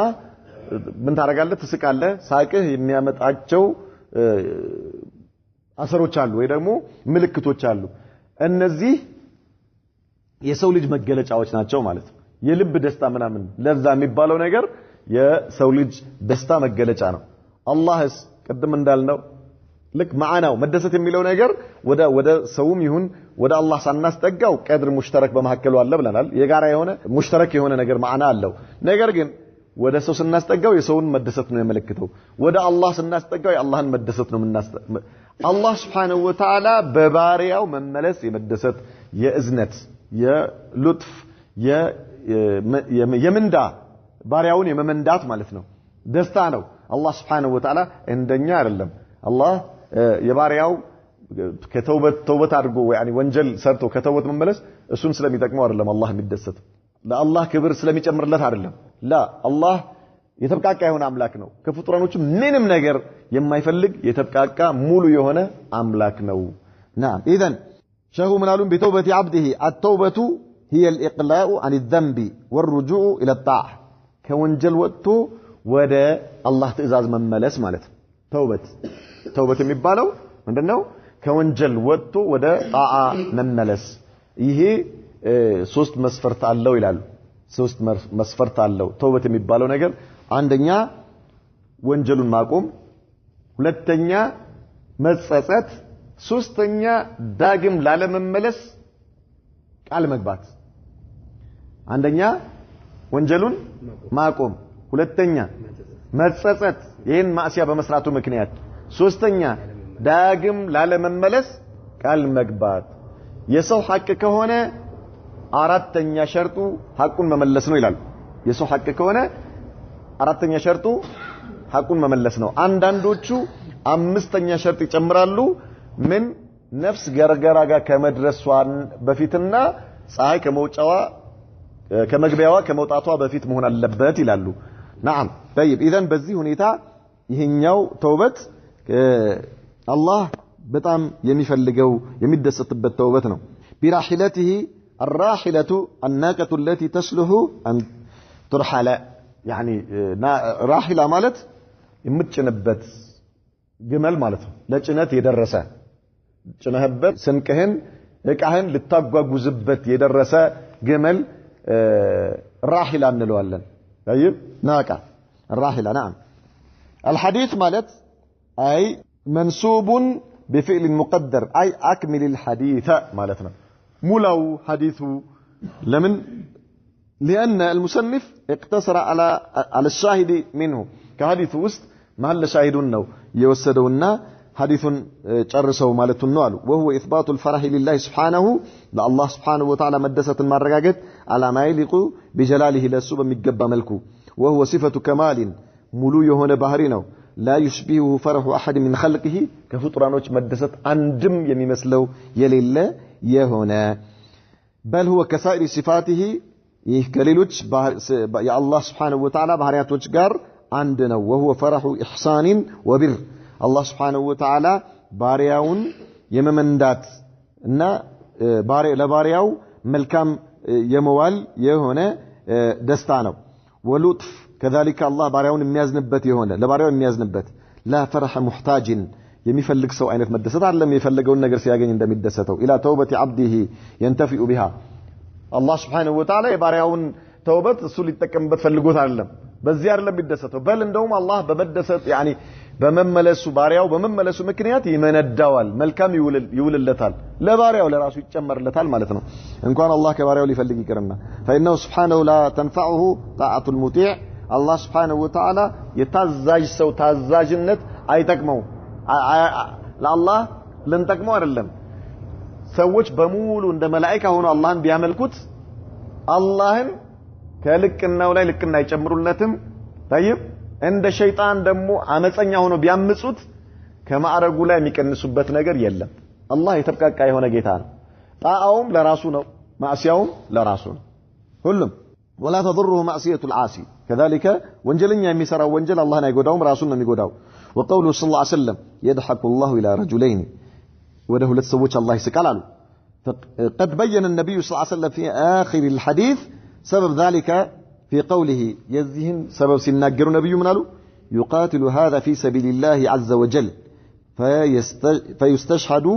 ምን ታረጋለህ ትስቃለህ ሳቅህ የሚያመጣቸው አሰሮች አሉ ወይ ደግሞ ምልክቶች አሉ እነዚህ የሰው ልጅ መገለጫዎች ናቸው ማለት ነው የልብ ደስታ ምናምን ለዛ የሚባለው ነገር የሰው ልጅ ደስታ መገለጫ ነው አላህስ ቀደም እንዳልነው لك معنا ومدست የሚለው ነገር ወደ ሰውም ይሁን ወደ አላህ ሳናስጠጋው ቀድር ሙሽተረክ በመሐከሉ አለ ብለናል የጋራ የሆነ ሙሽተረክ የሆነ ነገር ማዕና አለው ነገር ግን ወደ ሰው ስናስጠጋው የሰውን መደሰት ነው የሚመለከተው ወደ አላህ ስናስጠጋው የአላህን መደሰት ነው አላህ Subhanahu Wa Ta'ala በባሪያው መመለስ የመደሰት የእዝነት የሉጥፍ የምንዳ ባሪያውን የመመንዳት ማለት ነው ደስታ ነው አላህ Subhanahu Wa Ta'ala እንደኛ አይደለም አላህ የባሪያው ከተውበት አድርጎ يعني ወንጀል ሰርቶ ከተውበት መመለስ እሱን ስለሚጠቅመው አይደለም አላህ የሚደሰት ለአላህ ክብር ስለሚጨምርለት አይደለም لا አላህ የተብቃቃ የሆነ አምላክ ነው ከፍጡራኖቹ ምንም ነገር የማይፈልግ የተብቃቃ ሙሉ የሆነ አምላክ ነው نعم اذا شهو منالون بتوبة عبده التوبة هي الإقلاع عن الذنب والرجوع إلى الطاعة كونجل وقته ودا الله تئزاز مملس مالته توبة የሚባለው ምንድነው ከወንጀል ወጥቶ ወደ ጣዓ መመለስ ይሄ ሶስት መስፈርት አለው ይላሉ ሶስት መስፈርት አለው ተውበት የሚባለው ነገር አንደኛ ወንጀሉን ማቆም ሁለተኛ መጸጸት ሶስተኛ ዳግም ላለመመለስ ቃል መግባት አንደኛ ወንጀሉን ማቆም ሁለተኛ መጸጸት ይሄን ማዕሲያ በመስራቱ ምክንያት ሶስተኛ ዳግም ላለመመለስ ቃል መግባት የሰው ሐቅ ከሆነ አራተኛ ሸርጡ ሐቁን መመለስ ነው ይላል የሰው ሐቅ ከሆነ አራተኛ ሸርጡ ሐቁን መመለስ ነው አንዳንዶቹ አምስተኛ ሸርጥ ይጨምራሉ ምን ነፍስ ገርገራ ጋር ከመድረሷን በፊትና ፀሐይ ከመውጫዋ ከመግቢያዋ ከመውጣቷ በፊት መሆን አለበት ይላሉ نعم طيب اذا በዚህ ሁኔታ ይሄኛው ተውበት አላህ በጣም የሚፈልገው የሚደሰትበት ተውበት ነው ቢራሂለቲሂ الراحلة الناقة التي تصلح أن ترحل يعني راحلة ማለት የምትጭንበት ግመል ማለት ነው ለጭነት የደረሰ ጭነህበት ስንቅህን እቃህን ልታጓጉዝበት የደረሰ ግመል راحلة እንለዋለን طيب ناقة الراحلة نعم الحديث مالت أي منسوب بفعل مقدر أي أكمل الحديث مالتنا مولو حديثه لمن لأن المصنف اقتصر على الشاهد منه كحديث وسط محل شاهدونه يوسدونا حديث جرسوا مالتنا وهو إثبات الفرح لله سبحانه لله سبحانه وتعالى مدسة المرقاقت على ما يليق بجلاله للسوب مقبى ملكه وهو صفة كمال ملو يهون بحرينه لا يشبهه فرح أحد من خلقه كفطرانوش مدسة عندم يمثلو يليل يهونا بل هو كسائر صفاته يكللوش يا الله سبحانه وتعالى بحرياتوش قار عندنا وهو فرح إحسان وبر الله سبحانه وتعالى بارياون يممندات إن باري لبارياو ملكام يموال يهونا دستانو ولطف كذلك الله بارياون ميازنبت يهونا لبارياون ميازنبت لا فرح محتاج يميفلق سو عينت مدست علم يفلقون نجر سياقين عند مدسته إلى توبة عبده ينتفئ بها الله سبحانه وتعالى يبارياون توبة السول يتكم بتفلقوت علم بزيار لم يدسته بل عندهم الله بمدست يعني بمملسوا بارياو بمملسوا مكنيات يمن الدوال ملكام يولل لتال لا بارياو لراسه يتشمر لتال مالتنا إن كان الله كبارياو ليفلق يكرمنا فإنه سبحانه لا تنفعه طاعة المطيع الله سبحانه وتعالى يتزاج سو تزاجنت أيتكمو ለአላህ ለንጠቅመው አይደለም ሰዎች በሙሉ እንደ መላእክት ሆኖ አላህን ቢያመልኩት አላህን ከልቅናው ላይ ልቅና አይጨምሩለትም طيب እንደ ሸይጣን ደግሞ አመፀኛ ሆኖ ቢያምጹት ከማዕረጉ ላይ የሚቀንሱበት ነገር የለም አላህ የተብቃቃ የሆነ ጌታ ነው ጣአውም ለራሱ ነው ማዕሲያውም ለራሱ ነው ሁሉም ولا تضره معصية العاصي كذلك وانجلنيا يمسرا وانجل الله نا يغداوم راسون ነው የሚጎዳው وقوله صلى الله عليه وسلم يضحك الله إلى رجلين وله لتسويش الله يسكالالو قد بين النبي صلى الله عليه وسلم في آخر الحديث سبب ذلك في قوله يزهن سبب سناجر نبي منالو يقاتل هذا في سبيل الله عز وجل فيستشهد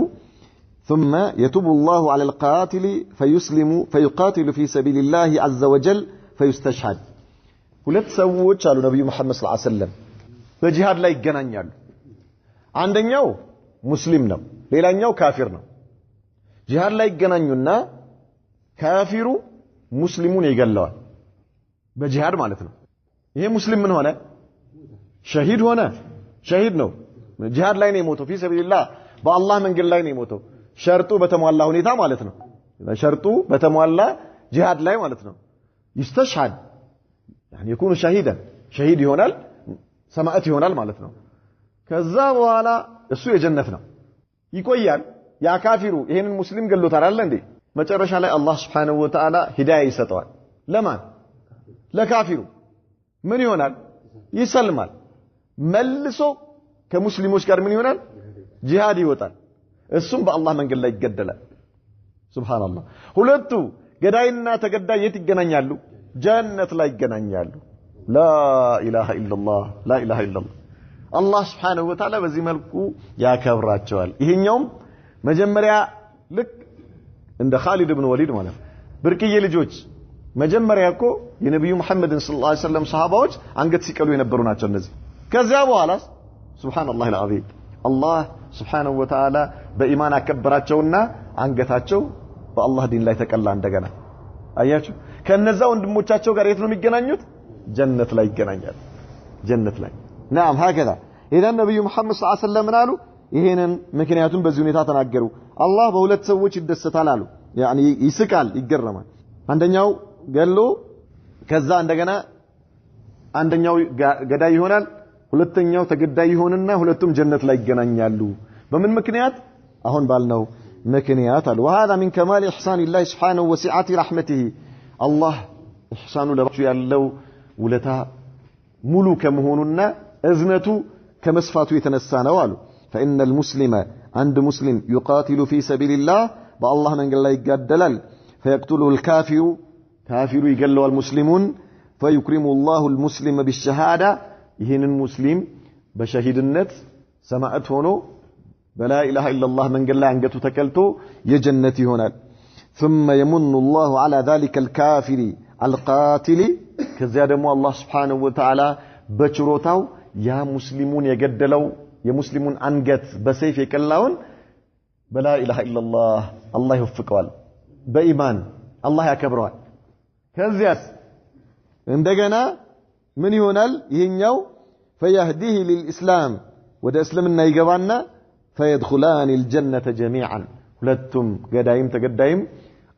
ثم يتوب الله على القاتل فيسلم فيقاتل في سبيل الله عز وجل فيستشهد ولتسويش على نبي محمد صلى الله عليه وسلم በጂሃድ ላይ ይገናኛሉ አንደኛው ሙስሊም ነው ሌላኛው ካፊር ነው ጂሃድ ላይ ይገናኙና ካፊሩ ሙስሊሙን ይገለዋል በጂሃድ ማለት ነው ይሄ ሙስሊም ምን ሆነ ሸሂድ ሆነ ሸሂድ ነው ጂሃድ ላይ ነው የሞተው في سبيل الله በአላህ መንገድ ላይ ነው የሞተው ሸርጡ በተሟላ ሁኔታ ማለት ነው ሸርጡ በተሟላ ጂሃድ ላይ ማለት ነው ይስተሽሃድ يعني يكون شهيدا شهيد ይሆናል ሰማዕት ይሆናል ማለት ነው ከዛ በኋላ እሱ የጀነት ነው ይቆያል ያ ካፊሩ ይሄንን ሙስሊም ገሎታል አይደል እንዴ መጨረሻ ላይ አላህ Subhanahu Wa Ta'ala ሂዳያ ይሰጠዋል ለማን ለካፊሩ ምን ይሆናል ይሰልማል መልሶ ከሙስሊሞች ጋር ምን ይሆናል ጂሃድ ይወጣል እሱም በአላህ መንገድ ላይ ይገደላል ሱብሃንአላህ ሁለቱ ገዳይና ተገዳይ የት ይገናኛሉ ጀነት ላይ ይገናኛሉ لا إله إلا الله لا إله إلا الله الله سبحانه وتعالى በዚህ መልኩ ያከብራቸዋል ይሄኛውም መጀመሪያ ልክ እንደ ኻሊድ ኢብኑ ወሊድ ማለት ብርቅዬ ልጆች መጀመሪያ እኮ የነብዩ መሐመድን ሰለላሁ ዐለይሂ ወሰለም ሰሃባዎች አንገት ሲቀሉ የነበሩ ናቸው እነዚህ ከዚያ በኋላ ሱብሃንአላህ አልዓዚም አላህ ሱብሃነሁ ወተዓላ በኢማን አከበራቸውና አንገታቸው በአላህ ዲን ላይ ተቀላ እንደገና አያችሁ ከነዛ ወንድሞቻቸው ጋር የት ነው የሚገናኙት ጀነት ላይ ይገናኛሉ ጀነት ላይ نعم هكذا اذا النبي محمد صلى الله عليه وسلم قالوا ይሄንን ምክንያቱም በዚህ ሁኔታ ተናገሩ አላህ በሁለት ሰዎች ይደሰታል አሉ يعني ይስቃል ይገረማል አንደኛው ገሎ ከዛ እንደገና አንደኛው ገዳይ ይሆናል ሁለተኛው ተገዳይ ይሆንና ሁለቱም ጀነት ላይ ይገናኛሉ በምን ምክንያት አሁን ባልነው ምክንያት አሉ وهذا من كمال احسان الله سبحانه وسعه رحمته الله احسانه ለባቹ ያለው ውለታ ሙሉ ከመሆኑና እዝነቱ ከመስፋቱ የተነሳ ነው አሉ فإن المسلم عند مسلم يقاتل في سبيل الله بالله من قال يقدلل فيقتله الكافر كافر يقلوا المسلمون فيكرم الله المسلم بالشهادة يهين المسلم بشهيد النت سمعت هنا بلا إله إلا الله من قال عنقته تكلته يجنتي هنا ثم يمن الله على ذلك الكافر القاتل كزيادة الله سبحانه وتعالى بشروته يا مسلمون يقدلوا يا مسلمون عنقت بسيف يكلاون بلا إله إلا الله يوفقه بإيمان الله يكبره كزياس عندنا من يونال يهنيو فيهديه للإسلام وده اسلمنا يقبعنا فيدخلان الجنة جميعا ولدتم قدايم تقدايم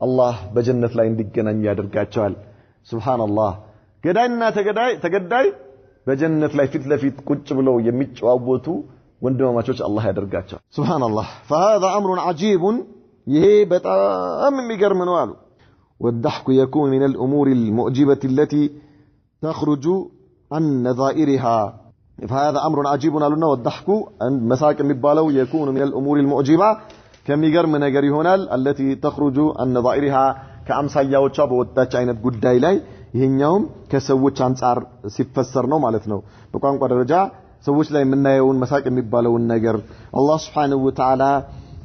الله بجنة لا يندقنا يادر قاتشوال سبحان الله قداينا تقداي بجنة لا يفت لفت كتبلو يميتش وابوتو وندما ما تشوش الله يادر قاتشوال سبحان الله فهذا أمر عجيب يهي بتأم مقر منوالو والضحك يكون من الأمور المؤجبة التي تخرج عن نظائرها فهذا أمر عجيب قالوا والضحك مساكن مبالو يكون من الأمور المؤجبة كميقر من نجري هنا التي تخرج عن نظائرها كأمثال يوتشاب وتاتش عينت قداي لاي يهنيهم كسوتش عنصار سيفسرنو مالتنو بقام قد رجع سوتش لاي من يون مساكن مبالو النجر الله سبحانه وتعالى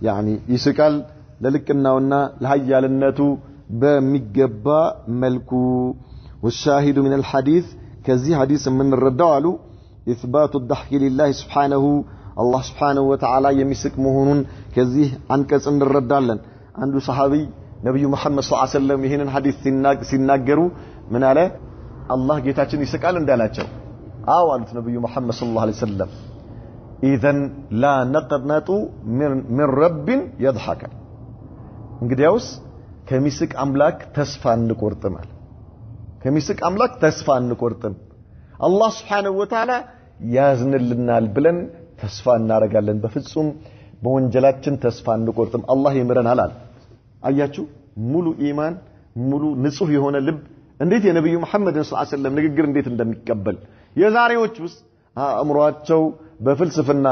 يعني يسكال للكناونا لهيا للنتو بمجبا ملكو والشاهد من الحديث كذي حديث من الردوالو إثبات الضحك لله سبحانه الله سبحانه وتعالى يمسك مهون كذي عنكس ان الردالن عنده صحابي نبي محمد صلى الله عليه وسلم يهن حديث سيناغرو من عليه الله جيتاچن يسقال እንዳላቸው አዋሉት ነብዩ መሐመድ ሰለላሁ ዐለይሂ ወሰለም اذن لا نقنط من رب يضحك እንግዲያውስ ከሚስቅ አምላክ ተስፋ እንቆርጥማል ከሚስቅ አምላክ ተስፋ እንቆርጥም አላህ Subhanahu Wa Ta'ala ያዝንልናል ብለን ተስፋ እናረጋለን በፍጹም በወንጀላችን ተስፋ እንቆርጥም አላህ ይምረናል አያችሁ ሙሉ ኢማን ሙሉ ንጹህ የሆነ ልብ እንዴት የነብዩ መሐመድን ሰለላሁ ዐለይሂ ወሰለም ንግግር እንዴት እንደሚቀበል የዛሬዎቹስ አእምሮአቸው በፍልስፍና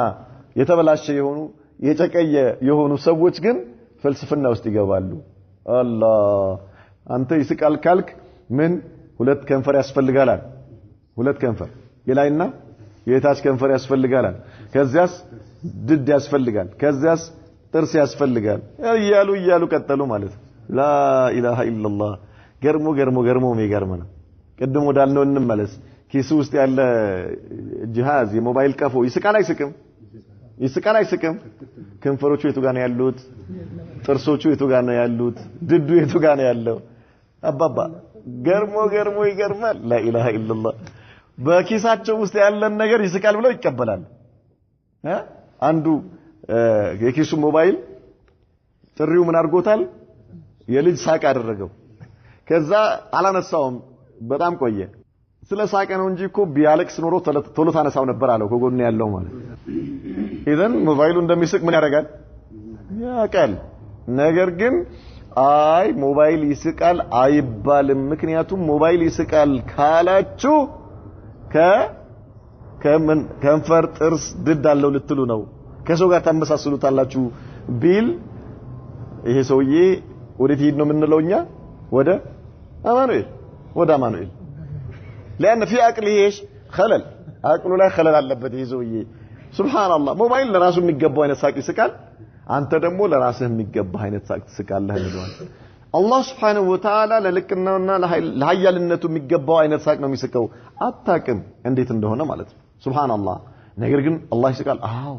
የተበላሸ የሆኑ የጨቀየ የሆኑ ሰዎች ግን ፍልስፍና ውስጥ ይገባሉ አላህ አንተ ይስቃል ካልክ ምን ሁለት ከንፈር ያስፈልጋል ሁለት ከንፈር የላይና የታች ከንፈር ያስፈልጋል ከዚያስ ድድ ያስፈልጋል ከዚያስ ጥርስ ያስፈልጋል እያሉ ቀጠሉ ማለት ላ ኢላሃ ኢላላህ ገርሞ የሚገርመና ቀድሞ ዳልነው እንመለስ ኪስ ውስጥ ያለ ጂሃዝ የሞባይል ቀፎ ይስቃል አይስቅም ከንፈሮቹ የቱ ጋር ነው ያሉት ጥርሶቹ የቱ ጋር ነው ያሉት ድዱ የቱ ጋር ነው ያለው አባባ ገርሞ ይገርማል ላ ኢላሃ ኢላላህ በኪሳቸው ውስጥ ያለን ነገር ይስቃል ብለው ይቀበላል አንዱ የኪሱ ሞባይል ጥሪው ምን አድርጎታል የልጅ ሳቅ አደረገው ከዛ አላነሳውም በጣም ቆየ ስለ ሳቀ ነው እንጂ እኮ ቢያለቅስ ኖሮ ቶሎ ታነሳው ነበር አለው ከጎን ያለው ማለት ኢዘን ሞባይሉ እንደሚስቅ ምን ያደርጋል ያቃል ነገር ግን አይ ሞባይል ይስቃል አይባልም ምክንያቱም ሞባይል ይስቃል ካላችሁ ከንፈር ጥርስ ድድ አለው ልትሉ ነው ከሰው ጋር ተመሳስሉታላችሁ ቢል ይሄ ሰውዬ ወዴት ሄድ ነው የምንለውኛ ወደ አማኑኤል لأن في عقله ايش خلل عقله لا خلل አለበት ይሄ ሰውዬ ሱብሃንአላህ ሞባይል ለራሱ የሚገባው አይነት ሳቅ ይስቃል አንተ ደግሞ ለራስህ የሚገባው አይነት ሳቅ ትስቃለህ እንዴ አላህ Subhanahu Wa Ta'ala ለልቅናውና ለኃያልነቱ የሚገባው አይነት ሳቅ ነው የሚስቀው አታቅም እንዴት እንደሆነ ማለት ነው ሱብሃንአላህ ነገር ግን አላህ ይስቃል አዎ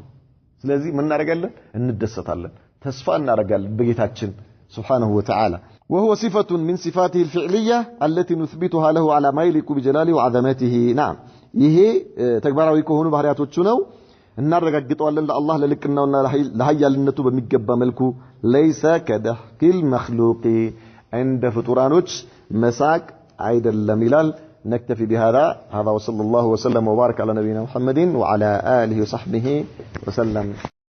ስለዚህ ምን እናደርጋለን እንደሰታለን ተስፋ እናደርጋለን በጌታችን Subhanahu Wa Ta'ala وهو صفة من صفاته الفعلية التي نثبتها له على ما يليق بجلاله وعظمته نعم ይሄ ተግባራዊ ከሆኑ ባህሪያቶቹ ነው እናረጋግጠዋለን ለአላህ ለልቅናውና ለኃያልነቱ በሚገባ መልኩ ليس كدحك المخلوق عند فطرانوች መሳቅ አይደለም ይላል نكتفي بهذا وصلى الله وسلم وبارك على نبينا محمد وعلى آله وصحبه وسلم